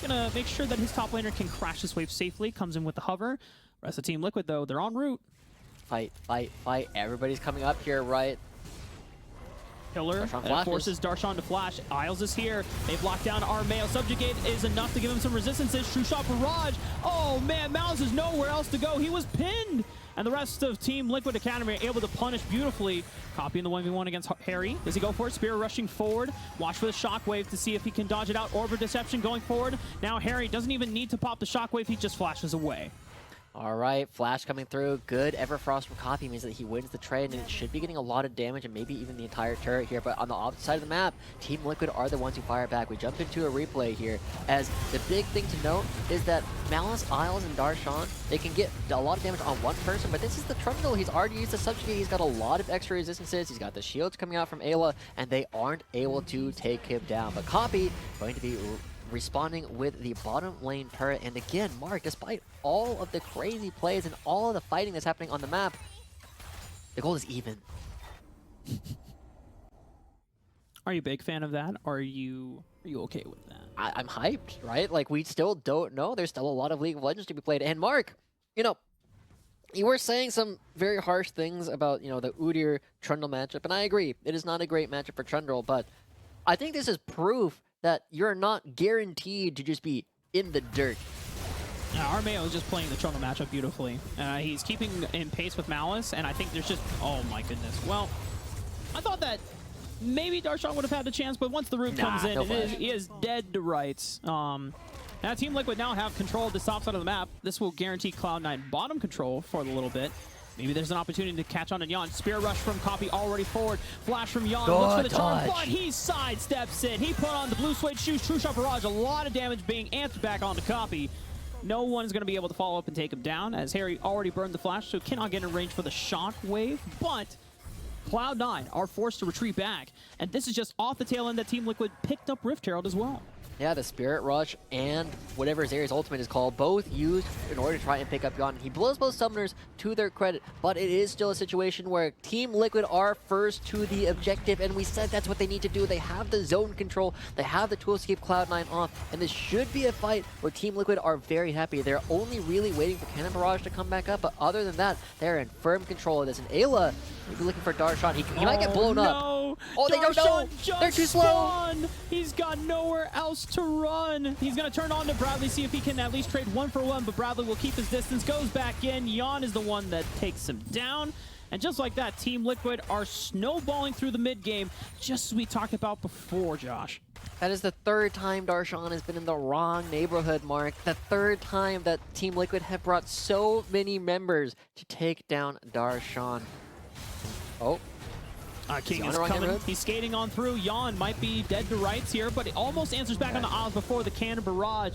[SPEAKER 1] going to make sure that his top laner can crash this wave safely. Comes in with the hover. Rest of Team Liquid, though, they're en route.
[SPEAKER 3] Fight, fight, fight. Everybody's coming up here, right?
[SPEAKER 1] Pillar that forces Darshan to flash. Isles is here. They've locked down Armeo. Subjugate is enough to give him some resistances. True Shot Barrage. Oh man, Mouse has nowhere else to go. He was pinned. And the rest of Team Liquid Academy are able to punish beautifully. Copying the 1v1 against Harry. Does he go for it? Spear rushing forward. Watch for the Shockwave to see if he can dodge it out. Orb of Deception going forward. Now Harry doesn't even need to pop the Shockwave. He just flashes away.
[SPEAKER 3] All right, Flash coming through. Good Everfrost from Copy means that he wins the trade, and it should be getting a lot of damage and maybe even the entire turret here. But on the opposite side of the map, Team Liquid are the ones who fire back. We jump into a replay here, as the big thing to note is that Malice, Isles, and Darshan, they can get a lot of damage on one person, but this is the Trundle. He's already used the Subjugate. He's got a lot of extra resistances. He's got the shields coming out from Ayla, and they aren't able to take him down. But Copy going to be responding with the bottom lane turret. And again, Mark, despite all of the crazy plays and all of the fighting that's happening on the map, the goal is even.
[SPEAKER 1] Are you a big fan of that? Or are you okay with that?
[SPEAKER 3] I'm hyped, right? Like, we still don't know. There's still a lot of League of Legends to be played. And Mark, you know, you were saying some very harsh things about, you know, the Udyr Trundle matchup, and I agree. It is not a great matchup for Trundle, but I think this is proof that you're not guaranteed to just be in the dirt.
[SPEAKER 1] Armeo is just playing the Trundle matchup beautifully. He's keeping in pace with Malice, and I think there's just... Oh my goodness. Well, I thought that maybe Darshan would have had the chance, but once the root comes in, he is dead to rights. Now Team Liquid now have control of the top side of the map. This will guarantee Cloud9 bottom control for a little bit. Maybe there's an opportunity to catch on to Yon. Spear rush from Copy already forward. Flash from Yon. Looks for the charge, but he sidesteps it. He put on the blue suede shoes. True Shot Barrage. A lot of damage being amped back onto Copy. No one's going to be able to follow up and take him down, as Harry already burned the flash, so cannot get in range for the shock wave. But Cloud9 are forced to retreat back, and this is just off the tail end that Team Liquid picked up Rift Herald as well.
[SPEAKER 3] Yeah, the Spirit Rush and whatever Zeri's ultimate is called, both used in order to try and pick up Yon. He blows both summoners to their credit, but it is still a situation where Team Liquid are first to the objective, and we said that's what they need to do. They have the zone control, they have the tools to keep Cloud9 off, and this should be a fight where Team Liquid are very happy. They're only really waiting for Cannon Barrage to come back up, but other than that, they're in firm control of this. And Ayla, maybe looking for Darshan. He might get blown up. Oh, they don't know! They're too slow!
[SPEAKER 1] He's got nowhere else to run. He's going to turn on to Bradley, see if he can at least trade 1-for-1, but Bradley will keep his distance, goes back in. Yon is the one that takes him down. And just like that, Team Liquid are snowballing through the mid game, just as we talked about before, Josh.
[SPEAKER 3] That is the third time Darshan has been in the wrong neighborhood, Mark. The third time that Team Liquid have brought so many members to take down Darshan. Oh.
[SPEAKER 1] King is coming. He's skating on through. Yon might be dead to rights here, but it almost answers back on the Oz before the cannon barrage.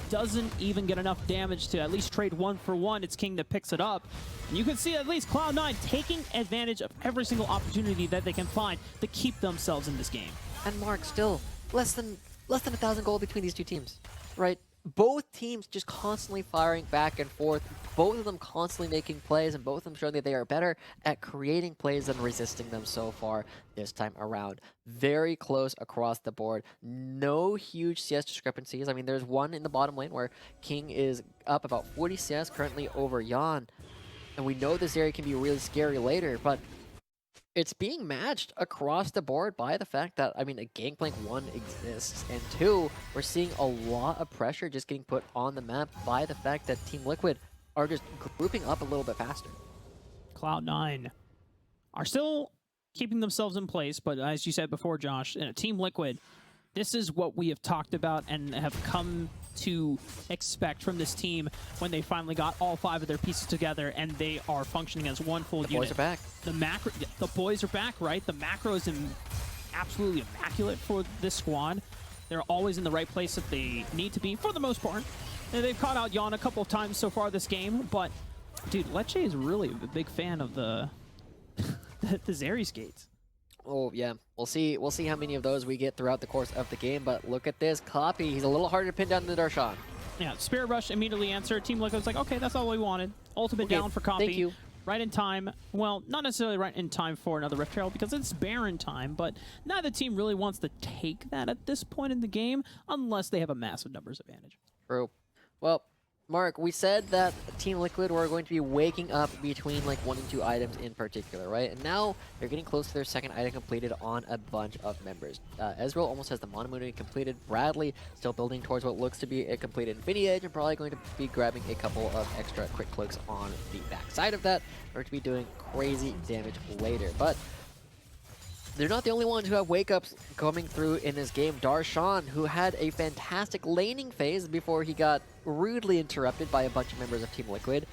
[SPEAKER 1] Doesn't even get enough damage to at least trade 1-for-1. It's King that picks it up. And you can see at least Cloud9 taking advantage of every single opportunity that they can find to keep themselves in this game.
[SPEAKER 3] And Mark, still less than 1,000 gold between these two teams, right? Both teams just constantly firing back and forth, both of them constantly making plays, and both of them showing that they are better at creating plays than resisting them so far this time around. Very close across the board. No huge CS discrepancies. I mean, there's one in the bottom lane where King is up about 40 CS currently over Yon, and we know this area can be really scary later, but it's being matched across the board by the fact that, I mean, a Gangplank 1 exists, and 2, we're seeing a lot of pressure just getting put on the map by the fact that Team Liquid are just grouping up a little bit faster.
[SPEAKER 1] Cloud9 are still keeping themselves in place, but as you said before, Josh, in a Team Liquid, this is what we have talked about and have come to expect from this team when they finally got all 5 of their pieces together and they are functioning as one full unit.
[SPEAKER 3] The boys are back.
[SPEAKER 1] The boys are back, right? The macro is absolutely immaculate for this squad. They're always in the right place that they need to be for the most part. And they've caught out Yon a couple of times so far this game, but dude, Leche is really a big fan of the the Zeri skates.
[SPEAKER 3] Oh yeah, we'll see how many of those we get throughout the course of the game, but look at this copy. He's a little harder to pin down than Darshan.
[SPEAKER 1] Yeah, Spirit Rush immediately answered. Team Liquid's like, okay, that's all we wanted. Ultimate down for copy.
[SPEAKER 3] Thank you.
[SPEAKER 1] Right in time. Well, not necessarily right in time for another Rift Herald because it's Baron time, but neither team really wants to take that at this point in the game unless they have a massive numbers advantage.
[SPEAKER 3] True. Well, Mark, we said that Team Liquid were going to be waking up between like 1 and 2 items in particular, right? And now they're getting close to their second item completed on a bunch of members. Ezreal almost has the Monomoon completed. Bradley still building towards what looks to be a completed Infinity Edge and probably going to be grabbing a couple of extra quick cloaks on the backside of that in order to be doing crazy damage later. But they're not the only ones who have wake-ups coming through in this game. Darshan, who had a fantastic laning phase before he got rudely interrupted by a bunch of members of Team Liquid,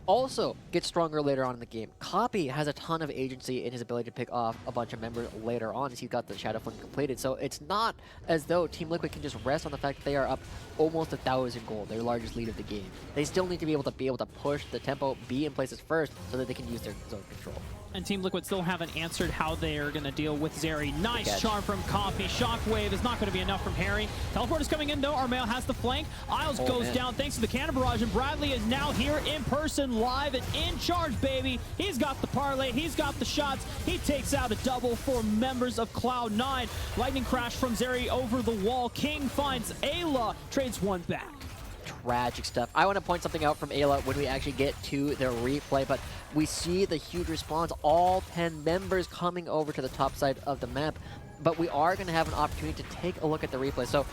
[SPEAKER 3] also gets stronger later on in the game. Copy has a ton of agency in his ability to pick off a bunch of members later on as he's got the Shadow Flame completed. So it's not as though Team Liquid can just rest on the fact that they are up almost 1,000 gold, their largest lead of the game. They still need to be able to push the tempo, be in places first, so that they can use their zone control.
[SPEAKER 1] And Team Liquid still haven't answered how they are going to deal with Zeri. Nice charm from Coffee. Shockwave is not going to be enough from Harry. Teleport is coming in, though. Armail has the flank. Isles goes down thanks to the cannon barrage, and Bradley is now here in person, live and in charge, baby. He's got the parlay. He's got the shots. He takes out a double for members of Cloud9. Lightning crash from Zeri over the wall. King finds Ayla, trades 1 back.
[SPEAKER 3] Tragic stuff. I want to point something out from Ayla when we actually get to the replay, but we see the huge response, all 10 members coming over to the top side of the map, but we are going to have an opportunity to take a look at the replay. So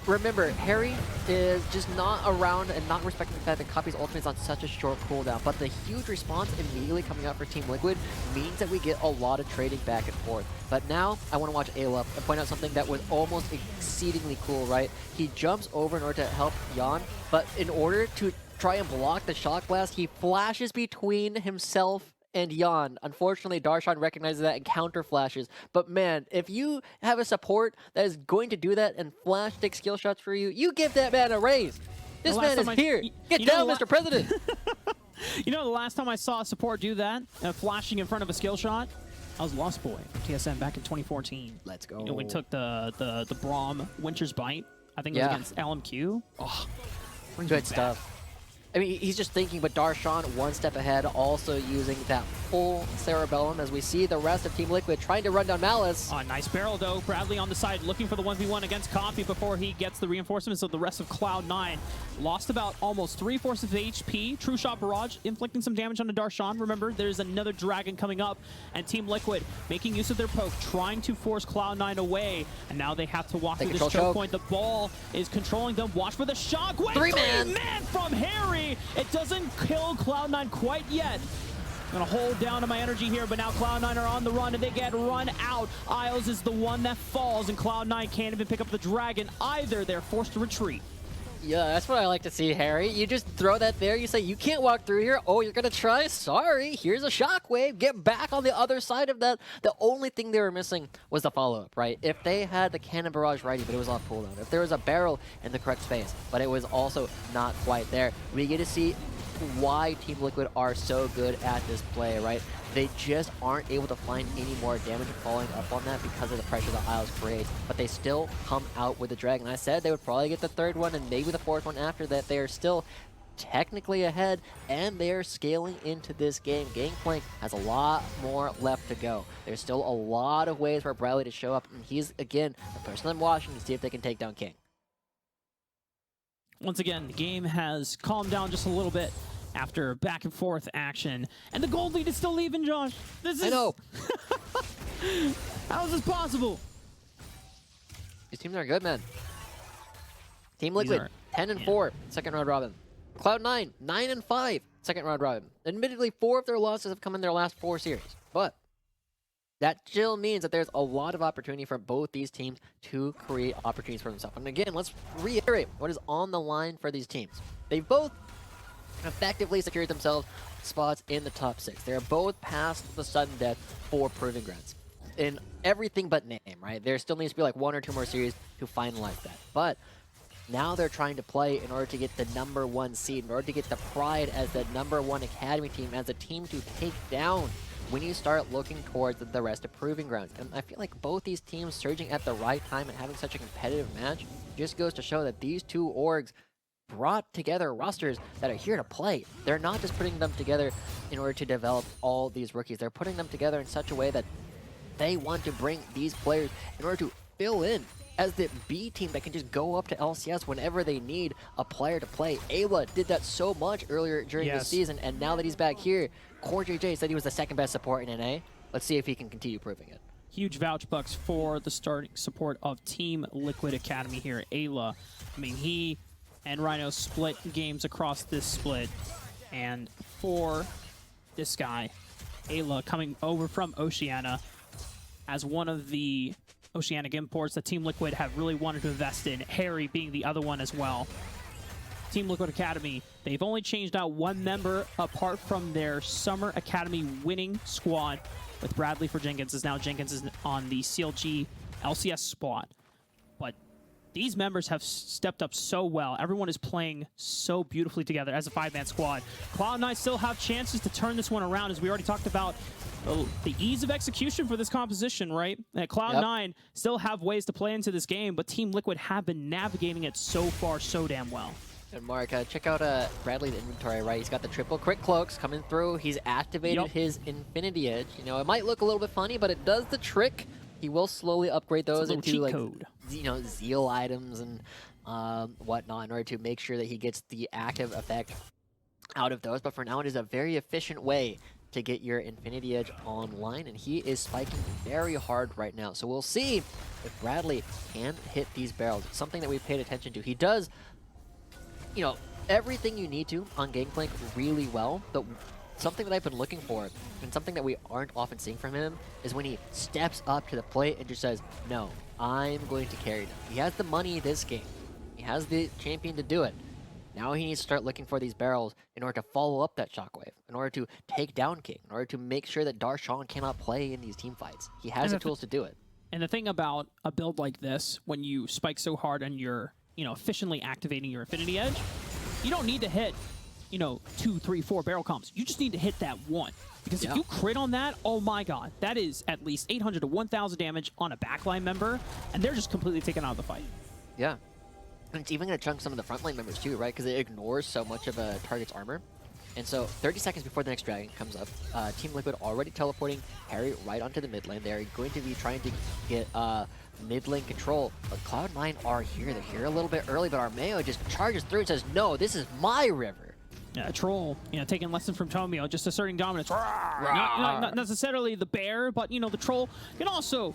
[SPEAKER 3] remember, Harry is just not around and not respecting the fact that Copy's ultimate is on such a short cooldown, but the huge response immediately coming out for Team Liquid means that we get a lot of trading back and forth. But now I want to watch Ayla and point out something that was almost exceedingly cool, right? He jumps over in order to help Yon, but in order to try and block the shock blast, he flashes between himself and Yon. Unfortunately, Darshan recognizes that and counter flashes. But man, if you have a support that is going to do that and flash take skill shots for you, you give that man a raise. This man is here. Get down, Mr. President.
[SPEAKER 1] You know, the last time I saw a support do that, flashing in front of a skill shot, I was Lost Boy from TSM back in 2014.
[SPEAKER 3] Let's go.
[SPEAKER 1] You know, we took the Braum Winter's Bite. I think it was against LMQ. Oh,
[SPEAKER 3] good stuff. I mean, he's just thinking, but Darshan one step ahead, also using that full Cerebellum as we see the rest of Team Liquid trying to run down Malice.
[SPEAKER 1] Oh, nice barrel, though. Bradley on the side looking for the 1v1 against Coffee before he gets the reinforcements of the rest of Cloud9. Lost about almost 3/4 of HP. True Shot Barrage inflicting some damage onto Darshan. Remember, there's another Dragon coming up, and Team Liquid making use of their poke, trying to force Cloud9 away, and now they have to walk through this choke point. The ball is controlling them. Watch for the shockwave. 3-man from Harry. It doesn't kill Cloud9 quite yet. I'm gonna hold down to my energy here, but now Cloud9 are on the run and they get run out. Isles is the one that falls, and Cloud9 can't even pick up the dragon either. They're forced to retreat.
[SPEAKER 3] Yeah, that's what I like to see, Harry. You just throw that there, you say, you can't walk through here. Oh, you're gonna try? Sorry, here's a shockwave. Get back on the other side of that. The only thing they were missing was the follow-up, right? If they had the cannon barrage ready, but it was off cooldown. If there was a barrel in the correct space, but it was also not quite there. We get to see why Team Liquid are so good at this play, right? They just aren't able to find any more damage following up on that because of the pressure that Isles creates, but they still come out with the dragon. I said they would probably get the third one and maybe the fourth one after that. They are still technically ahead, and they're scaling into this game. Gangplank has a lot more left to go. There's still a lot of ways for Bradley to show up, and he's, again, the person I'm watching to see if they can take down King.
[SPEAKER 1] Once again, the game has calmed down just a little bit after back and forth action. And the gold lead is still leaving, Josh. This is...
[SPEAKER 3] I know.
[SPEAKER 1] How is this possible?
[SPEAKER 3] These teams are good, man. Team Liquid, 10-4, second round robin. Cloud9, 9-5, second round robin. Admittedly, 4 of their losses have come in their last 4 series, but that still means that there's a lot of opportunity for both these teams to create opportunities for themselves. And again, let's reiterate what is on the line for these teams. They've both effectively secured themselves spots in the top 6. They're both past the sudden death for Proving Grounds in everything but name, right? There still needs to be like 1 or 2 more series to finalize that. But now they're trying to play in order to get the #1 seed, in order to get the pride as the #1 academy team, as a team to take down when you start looking towards the rest of Proving Grounds. And I feel like both these teams surging at the right time and having such a competitive match just goes to show that these two orgs brought together rosters that are here to play. They're not just putting them together in order to develop all these rookies. They're putting them together in such a way that they want to bring these players in order to fill in as the B team that can just go up to LCS whenever they need a player to play. Ayla did that so much earlier during the season, and now that he's back here, Core JJ said he was the second best support in NA. Let's see if he can continue proving it.
[SPEAKER 1] Huge vouch bucks for the starting support of Team Liquid Academy here. Ayla, I mean, he and Rhino split games across this split, and for this guy, Ayla, coming over from Oceania as one of the Oceanic imports that Team Liquid have really wanted to invest in, Harry being the other one as well. Team Liquid Academy, they've only changed out 1 member apart from their Summer Academy winning squad with Bradley for Jenkins. Now Jenkins is on the CLG LCS spot. But these members have stepped up so well. Everyone is playing so beautifully together as a 5-man squad. Cloud9 still have chances to turn this one around, as we already talked about the ease of execution for this composition, right? Cloud9 still have ways to play into this game, but Team Liquid have been navigating it so far so damn well.
[SPEAKER 3] And Mark, check out Bradley's inventory, right? He's got the triple crit cloaks coming through. He's activated his Infinity Edge. You know, it might look a little bit funny, but it does the trick. He will slowly upgrade those into like
[SPEAKER 1] code.
[SPEAKER 3] You know, Zeal items and whatnot in order to make sure that he gets the active effect out of those. But for now, it is a very efficient way to get your Infinity Edge online, and he is spiking very hard right now. So we'll see if Bradley can hit these barrels. It's something that we've paid attention to. He does, you know, everything you need to on Gangplank really well, but something that I've been looking for, and something that we aren't often seeing from him, is when he steps up to the plate and just says, no, I'm going to carry them. He has the money this game. He has the champion to do it. Now he needs to start looking for these barrels in order to follow up that shockwave, in order to take down King, in order to make sure that Darshan cannot play in these team fights. He has the tools to do it.
[SPEAKER 1] And the thing about a build like this, when you spike so hard and you're, you know, efficiently activating your Infinity Edge, you don't need to hit, you know, 2, 3, 4 barrel comps. You just need to hit that one. Because if you crit on that, oh my god, that is at least 800 to 1,000 damage on a backline member, and they're just completely taken out of the fight.
[SPEAKER 3] Yeah. And it's even going to chunk some of the frontline members too, right? Because it ignores so much of a target's armor. And so 30 seconds before the next dragon comes up, Team Liquid already teleporting Harry right onto the mid lane. They're going to be trying to get mid lane control. But Cloud9 are here. They're here a little bit early, but Armeo just charges through and says, no, this is my river.
[SPEAKER 1] Yeah, Troll, you know, taking lessons from Tomio, just asserting dominance. Not necessarily the bear, but, you know, the Troll can also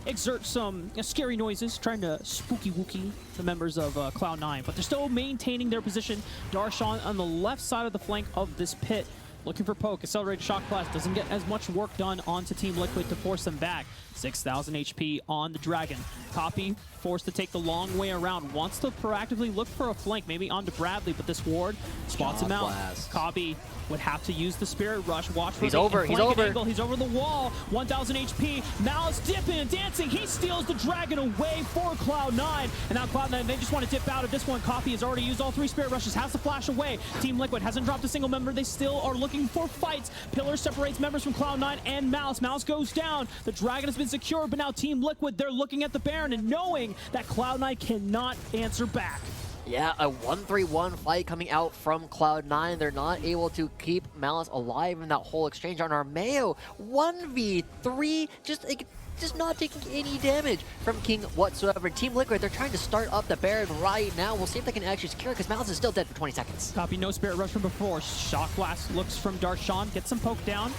[SPEAKER 1] exert some scary noises, trying to spooky wookie the members of Cloud9, but they're still maintaining their position. Darshan on the left side of the flank of this pit. looking for poke. Accelerated shock blast doesn't get as much work done onto Team Liquid to force them back. 6,000 HP on the Dragon. Copy forced to take the long way around. Wants to proactively look for a flank, maybe onto Bradley, but this ward spots him out. Copy would have to use the Spirit Rush. Watch for
[SPEAKER 3] he's over.
[SPEAKER 1] He's over the wall. 1,000 HP. Malice dipping and dancing. He steals the Dragon away for Cloud9. And now Cloud9, they just want to dip out of this one. Copy has already used all 3 Spirit Rushes. Has to flash away. Team Liquid hasn't dropped a single member. They still are looking for fights. Pillar separates members from Cloud9 and Malice. Malice goes down. The Dragon has been secured, but now Team Liquid, they're looking at the Baron and knowing that Cloud9 cannot answer back.
[SPEAKER 3] Yeah, a 1-3-1 fight coming out from Cloud9. They're not able to keep Malice alive in that whole exchange on Armeo. 1v3, just not taking any damage from King whatsoever. Team Liquid, they're trying to start up the Baron right now. We'll see if they can actually secure it, because Malice is still dead for 20 seconds.
[SPEAKER 1] Copy, no Spirit Rush from before. Shock Blast looks from Darshan, gets some poke down.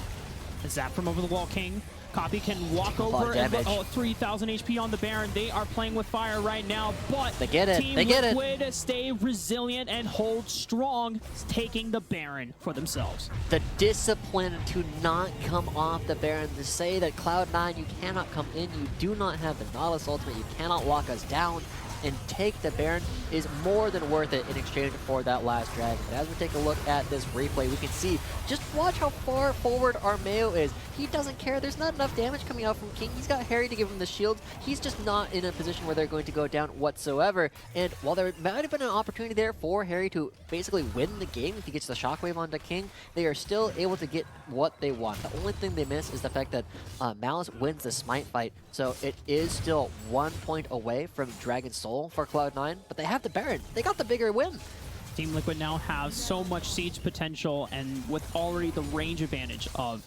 [SPEAKER 1] A zap from over the wall, King. Copy can walk over and 3,000 HP on the Baron. They are playing with fire right now, but
[SPEAKER 3] they get it.
[SPEAKER 1] Team Liquid stay resilient and hold strong, taking the Baron for themselves.
[SPEAKER 3] The discipline to not come off the Baron, to say that Cloud9, you cannot come in, you do not have the Nautilus ultimate, you cannot lock us down, and take the Baron is more than worth it in exchange for that last Dragon. But as we take a look at this replay, we can see, just watch how far forward Armeo is. He doesn't care. There's not enough damage coming out from King. He's got Harry to give him the shields. He's just not in a position where they're going to go down whatsoever. And while there might have been an opportunity there for Harry to basically win the game if he gets the shockwave onto King, they are still able to get what they want. The only thing they miss is the fact that Malice wins the Smite fight. So it is still 1 point away from Dragon Soul for Cloud9, but they have the Baron. They got the bigger win.
[SPEAKER 1] Team Liquid now has so much siege potential, and with already the range advantage of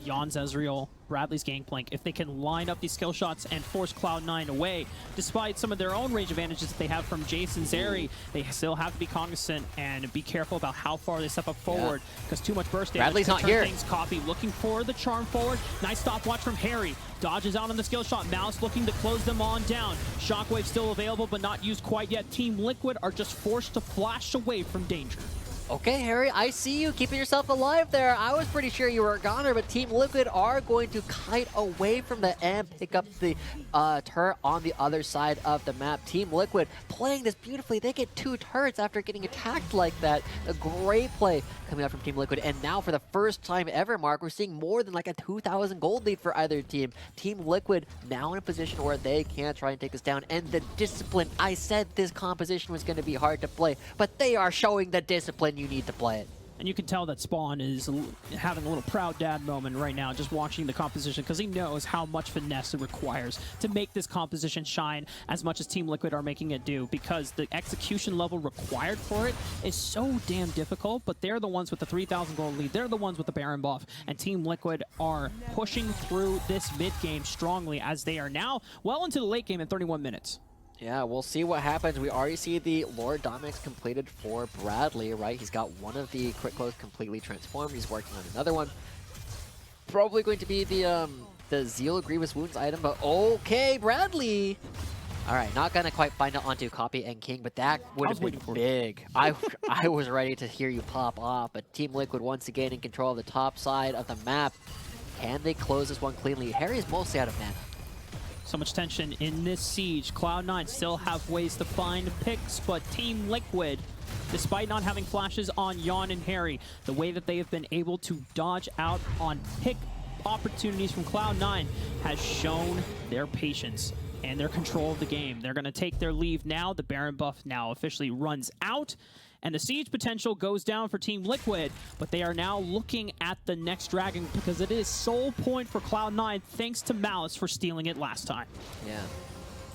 [SPEAKER 1] Yon's Ezreal, Bradley's Gangplank, if they can line up these skill shots and force Cloud9 away, despite some of their own range advantages that they have from Jason Zeri, they still have to be cognizant and be careful about how far they step up forward, because too much burst damage.
[SPEAKER 3] Bradley's not here.
[SPEAKER 1] Things Copy looking for the charm forward. Nice stopwatch from Harry. Dodges out on the skill shot. Malice looking to close them on down. Shockwave still available, but not used quite yet. Team Liquid are just forced to flash away from danger.
[SPEAKER 3] Okay, Harry, I see you keeping yourself alive there. I was pretty sure you were a goner, but Team Liquid are going to kite away from the end, pick up the turret on the other side of the map. Team Liquid playing this beautifully. They get 2 turrets after getting attacked like that. A great play coming out from Team Liquid. And now for the first time ever, Mark, we're seeing more than like a 2,000 gold lead for either team. Team Liquid now in a position where they can try and take us down. And the discipline, I said this composition was going to be hard to play, but they are showing the discipline you need to play it.
[SPEAKER 1] And you can tell that Spawn is having a little proud dad moment right now, just watching the composition, because he knows how much finesse it requires to make this composition shine as much as Team Liquid are making it do, because the execution level required for it is so damn difficult, but they're the ones with the 3,000 gold lead. They're the ones with the Baron buff, and Team Liquid are pushing through this mid-game strongly, as they are now well into the late game in 31 minutes.
[SPEAKER 3] Yeah, we'll see what happens. We already see the Lord Dominic's completed for Bradley, right? He's got one of the crit clothes completely transformed. He's working on another one. Probably going to be the Zeal Grievous Wounds item, but okay, Bradley! Alright, not gonna quite find it onto Copy and King, but that would have been big. I was ready to hear you pop off, but Team Liquid once again in control of the top side of the map. Can they close this one cleanly? Harry is mostly out of mana.
[SPEAKER 1] So much tension in this siege. Cloud9 still have ways to find picks, but Team Liquid, despite not having flashes on Yon and Harry, the way that they have been able to dodge out on pick opportunities from Cloud9 has shown their patience and their control of the game. They're going to take their leave now. The Baron buff now officially runs out, and the siege potential goes down for Team Liquid, but they are now looking at the next Dragon, because it is sole point for Cloud9 thanks to Malice for stealing it last time.
[SPEAKER 3] Yeah.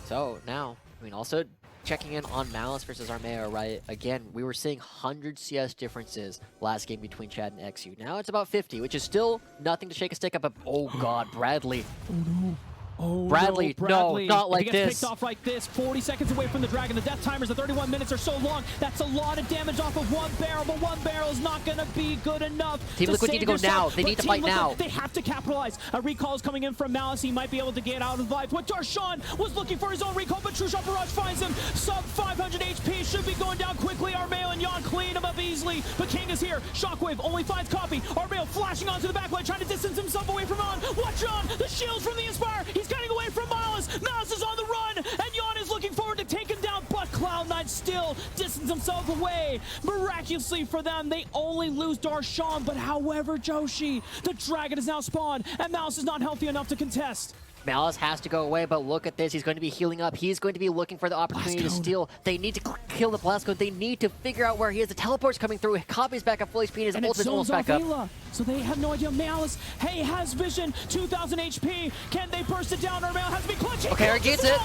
[SPEAKER 3] So now, I mean, also checking in on Malice versus Armeo, right? Again, we were seeing 100 CS differences last game between Chad and XU. Now it's about 50, which is still nothing to shake a stick up. But oh god, Bradley.
[SPEAKER 1] Oh no. Oh,
[SPEAKER 3] Bradley,
[SPEAKER 1] no,
[SPEAKER 3] no, not like
[SPEAKER 1] if he gets
[SPEAKER 3] this.
[SPEAKER 1] picked off like this, 40 seconds away from the Dragon. The death timers, the 31 minutes are so long. That's a lot of damage off of one barrel, but one barrel is not going to be good enough.
[SPEAKER 3] Team Liquid need to go now. They need to fight now.
[SPEAKER 1] They have to capitalize. A recall is coming in from Malice. He might be able to get out of life. What Darshan was looking for his own recall, but True Shot Barrage finds him. Sub 500 HP should be going down quickly. Armeo and Yon clean him up easily, but King is here. Shockwave only finds Copy. Armeo flashing onto the backline, trying to distance himself away from On. Watch On, the shields from the Inspire. He's cutting away from Malice. Malice is on the run, and Yon is looking forward to take him down, but Cloud9 still distances himself away. Miraculously for them, they only lose Darshan, but however, Joshi, the Dragon is now spawned, and Malice is not healthy enough to contest.
[SPEAKER 3] Malice has to go away, but look at this. He's going to be healing up. He's going to be looking for the opportunity to steal. They need to kill the Blast Cone. They need to figure out where he is. The teleport's coming through. Copy's back up full HP, and his ult is almost back up.
[SPEAKER 1] So they have no idea. Malice, hey, has vision, 2,000 HP. Can they burst it down? Armeo has to be clutching.
[SPEAKER 3] Okay, he gets it.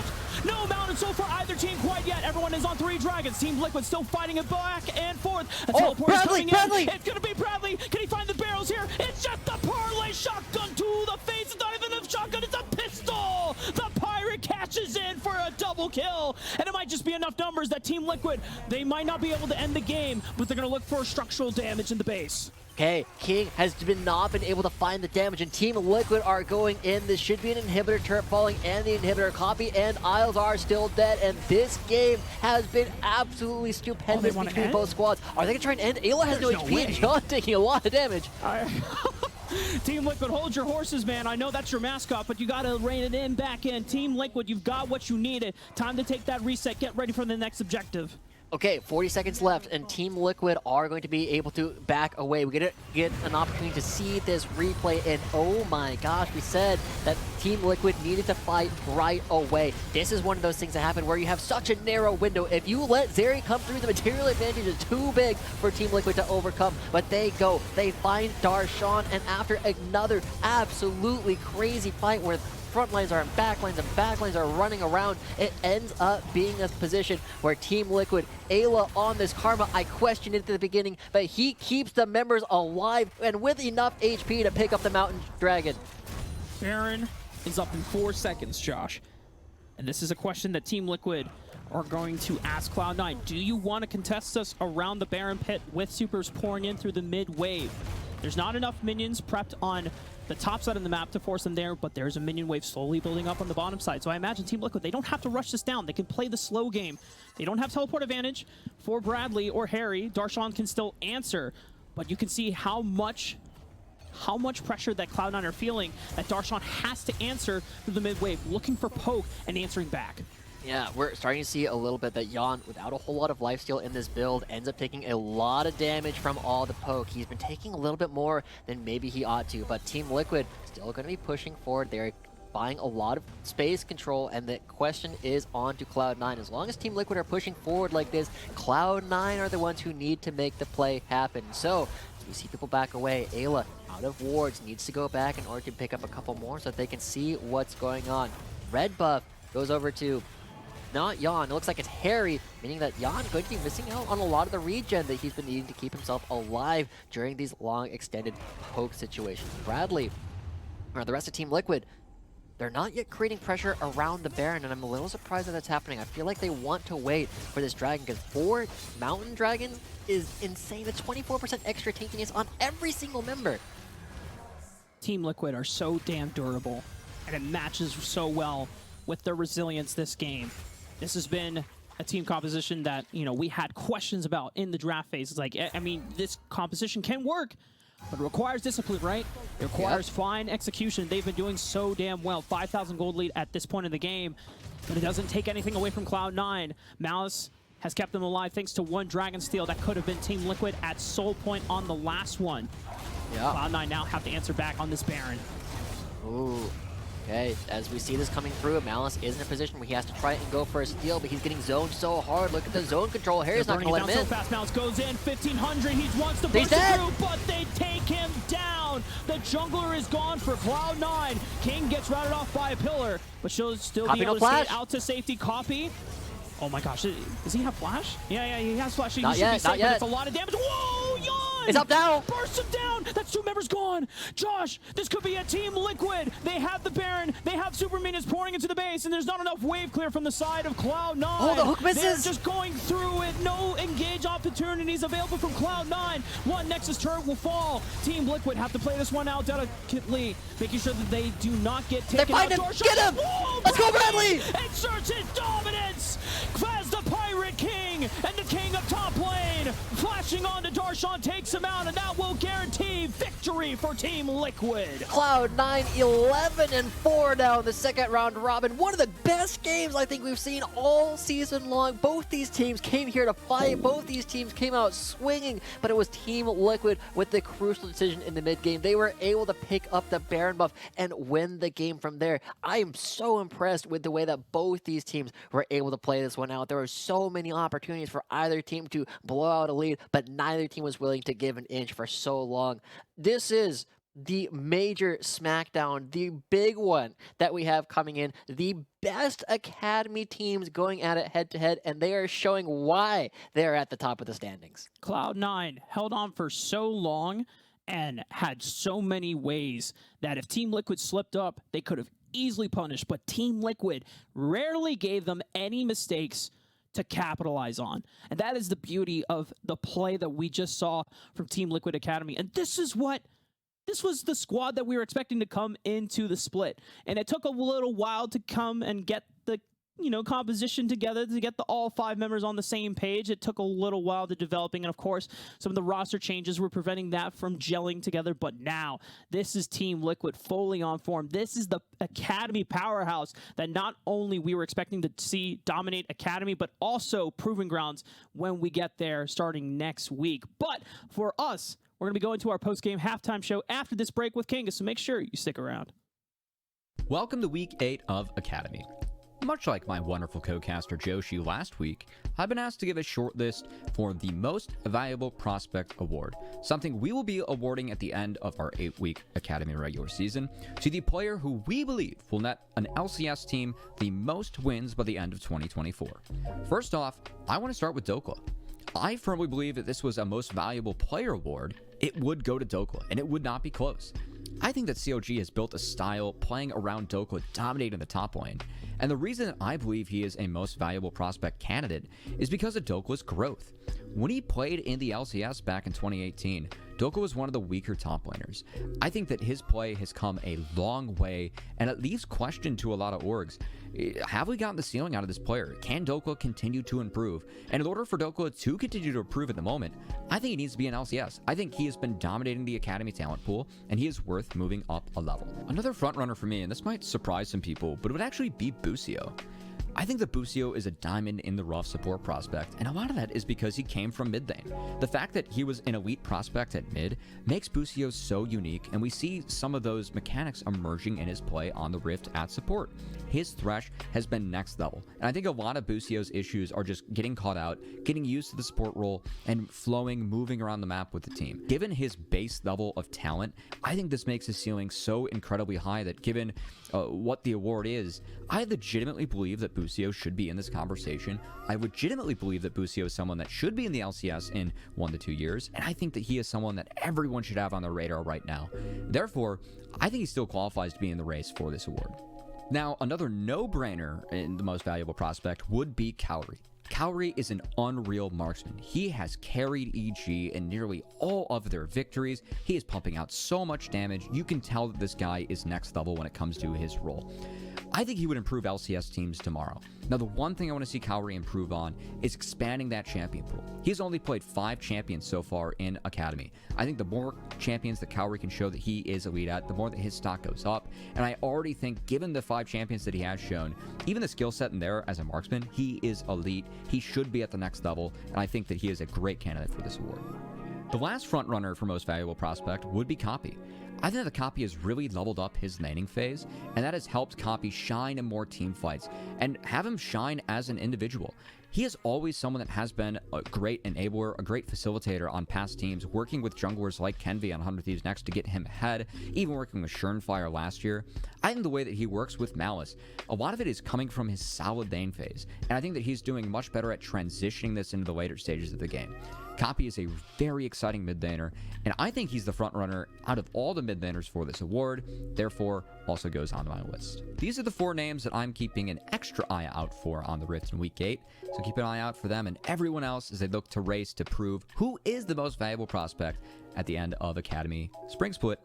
[SPEAKER 1] No mountains so far either team quite yet. Everyone is on 3 Dragons. Team Liquid still fighting it back and forth. A teleport is coming in. It's going to be Bradley. Can he find the barrels here? It's just the parlay shotgun to the face. It's not even a shotgun, it's a pistol. The Pirate catches in for a double kill. And it might just be enough numbers that Team Liquid, they might not be able to end the game, but they're going to look for structural damage in the base.
[SPEAKER 3] Okay, King has not been able to find the damage, and Team Liquid are going in. This should be an inhibitor turret falling, and the inhibitor Copy and Isles are still dead, and this game has been absolutely stupendous between both squads. Are they going to try and end? Ayla has no HP, and John taking a lot of damage.
[SPEAKER 1] Team Liquid, hold your horses, man. I know that's your mascot, but you got to rein it in back in. Team Liquid, you've got what you needed. Time to take that reset. Get ready for the next objective.
[SPEAKER 3] Okay, 40 seconds left, and Team Liquid are going to be able to back away. We're going to get an opportunity to see this replay, and oh my gosh, we said that Team Liquid needed to fight right away. This is one of those things that happen where you have such a narrow window. If you let Zeri come through, the material advantage is too big for Team Liquid to overcome, but they go. They find Darshan, and after another absolutely crazy fight where front lines are and back lines are running around, it ends up being a position where Team Liquid, Ayla on this Karma, I questioned it at the beginning, but he keeps the members alive and with enough HP to pick up the Mountain Dragon.
[SPEAKER 1] Baron is up in 4 seconds, Josh. And this is a question that Team Liquid are going to ask Cloud9. Do you want to contest us around the Baron pit with supers pouring in through the mid wave? There's not enough minions prepped on the top side of the map to force them there, but there's a minion wave slowly building up on the bottom side. So I imagine Team Liquid, they don't have to rush this down. They can play the slow game. They don't have teleport advantage for Bradley or Harry. Darshan can still answer, but you can see how much pressure that Cloud9 are feeling, that Darshan has to answer through the mid wave, looking for poke and answering back.
[SPEAKER 3] Yeah, we're starting to see a little bit that Yon, without a whole lot of lifesteal in this build, ends up taking a lot of damage from all the poke. He's been taking a little bit more than maybe he ought to, but Team Liquid still going to be pushing forward. They're buying a lot of space control, and the question is on to Cloud9. As long as Team Liquid are pushing forward like this, Cloud9 are the ones who need to make the play happen. So, as we see people back away, Ayla, out of wards, needs to go back in order to pick up a couple more so that they can see what's going on. Red buff goes over to not Yon. It looks like it's Harry, meaning that Yon going to be missing out on a lot of the regen that he's been needing to keep himself alive during these long extended poke situations. Bradley, or the rest of Team Liquid, they're not yet creating pressure around the Baron, and I'm a little surprised that that's happening. I feel like they want to wait for this Dragon, because 4 Mountain Dragons is insane. It's 24% extra tankiness on every single member.
[SPEAKER 1] Team Liquid are so damn durable, and it matches so well with their resilience this game. This has been a team composition that, you know, we had questions about in the draft phase. It's like, I mean, this composition can work, but it requires discipline, right? It requires fine execution. They've been doing so damn well. 5,000 gold lead at this point in the game, but it doesn't take anything away from Cloud9. Malice has kept them alive thanks to 1 Dragon Steal that could have been Team Liquid at Soul Point on the last one. Yeah. Cloud9 now have to answer back on this Baron.
[SPEAKER 3] Ooh. Okay, as we see this coming through, Malice is in a position where he has to try and go for a steal, but he's getting zoned so hard. Look at the zone control. Harry's not going to let him in.
[SPEAKER 1] So fast. Malice goes in, 1,500. He wants to burst it through, but they take him down. The jungler is gone for Cloud9. King gets routed off by a pillar, but she'll still be able to stay out to safety. Copy. Oh my gosh, does he have flash? Yeah, he has flash. He should be safe, but it's a lot of damage. Whoa, Yon!
[SPEAKER 3] It's up now.
[SPEAKER 1] Burst him down. That's 2 members gone. Josh, this could be a Team Liquid. They have the Baron. They have super minions pouring into the base, and there's not enough wave clear from the side of Cloud9.
[SPEAKER 3] Oh, the hook misses.
[SPEAKER 1] They're just going through it. No engage opportunities available from Cloud9. One Nexus turret will fall. Team Liquid have to play this one out delicately, making sure that they do not get taken out.
[SPEAKER 3] Get him!
[SPEAKER 1] Whoa,
[SPEAKER 3] Let's go, Bradley!
[SPEAKER 1] Exerts his dominance as the Pirate King and the King of top lane. Flashing on to Darshan takes him out, and that will guarantee victory for Team Liquid.
[SPEAKER 3] Cloud9 11-4 now in the second round robin. One of the best games I think we've seen all season long. Both these teams came here to fight. Both these teams came out swinging, but it was Team Liquid with the crucial decision in the mid game. They were able to pick up the Baron buff and win the game from there. I am so impressed with the way that both these teams were able to play this one out. There were so many opportunities for either team to blow out a lead, but neither team was willing to give an inch for so long. This is the major SmackDown, the big one that we have coming in. The best Academy teams going at it head-to-head, and they are showing why they're at the top of the standings.
[SPEAKER 1] Cloud9 held on for so long and had so many ways that if Team Liquid slipped up, they could have easily punished, but Team Liquid rarely gave them any mistakes to capitalize on. And that is the beauty of the play that we just saw from Team Liquid Academy. And this was the squad that we were expecting to come into the split. And it took a little while to come and get the composition together, to get all 5 members on the same page. It took a little while to developing, and of course, some of the roster changes were preventing that from gelling together. But now, this is Team Liquid fully on form. This is the Academy powerhouse that not only we were expecting to see dominate Academy, but also Proving Grounds when we get there starting next week. But for us, we're going to be going to our post-game halftime show after this break with Kinga, so make sure you stick around.
[SPEAKER 4] Welcome to Week 8 of Academy. Much like my wonderful co-caster Joshi last week, I've been asked to give a short list for the Most Valuable Prospect Award, something we will be awarding at the end of our 8-week Academy regular season to the player who we believe will net an LCS team the most wins by the end of 2024. First off, I want to start with Dokla. I firmly believe that this was a Most Valuable Player award. It would go to Dokla, and it would not be close. I think that COG has built a style playing around Dokla, dominating the top lane. And the reason that I believe he is a Most Valuable Prospect candidate is because of Dokla's growth. When he played in the LCS back in 2018, Dokla was one of the weaker top laners. I think that his play has come a long way, and it leaves question to a lot of orgs. Have we gotten the ceiling out of this player? Can Dokla continue to improve? And in order for Dokla to continue to improve at the moment, I think he needs to be an LCS. I think he has been dominating the Academy talent pool, and he is worth moving up a level. Another frontrunner for me, and this might surprise some people, but it would actually be Busio. I think that Busio is a diamond in the rough support prospect, and a lot of that is because he came from mid lane. The fact that he was an elite prospect at mid makes Busio so unique, and we see some of those mechanics emerging in his play on the Rift at support. His thresh has been next level, and I think a lot of Busio's issues are just getting caught out, getting used to the support role, and flowing, moving around the map with the team. Given his base level of talent, I think this makes his ceiling so incredibly high that given what the award is, I legitimately believe that Busio should be in this conversation. I legitimately believe that Busio is someone that should be in the LCS in 1 to 2 years, and I think that he is someone that everyone should have on their radar right now. Therefore, I think he still qualifies to be in the race for this award. Now, another no-brainer in the Most Valuable Prospect would be Cowrie. Cowrie is an unreal marksman. He has carried EG in nearly all of their victories. He is pumping out so much damage. You can tell that this guy is next level when it comes to his role. I think he would improve LCS teams tomorrow. Now, the one thing I want to see Cowrie improve on is expanding that champion pool. He's only played 5 champions so far in Academy. I think the more champions that Cowrie can show that he is elite at, the more that his stock goes up. And I already think, given the 5 champions that he has shown, even the skill set in there as a marksman, he is elite. He should be at the next level, and I think that he is a great candidate for this award. The last frontrunner for Most Valuable Prospect would be Copy. I think that Copy has really leveled up his laning phase, and that has helped Copy shine in more team fights and have him shine as an individual. He is always someone that has been a great enabler, a great facilitator on past teams, working with junglers like Kenvi on 100 Thieves Next to get him ahead, even working with Schernfire last year. I think the way that he works with Malice, a lot of it is coming from his solid lane phase, and I think that he's doing much better at transitioning this into the later stages of the game. Copy is a very exciting mid laner, and I think he's the front runner out of all the mid laners for this award, therefore also goes on my list. These are the 4 names that I'm keeping an extra eye out for on the Rift in Week 8, so keep an eye out for them and everyone else as they look to race to prove who is the most valuable prospect at the end of Academy Spring Split.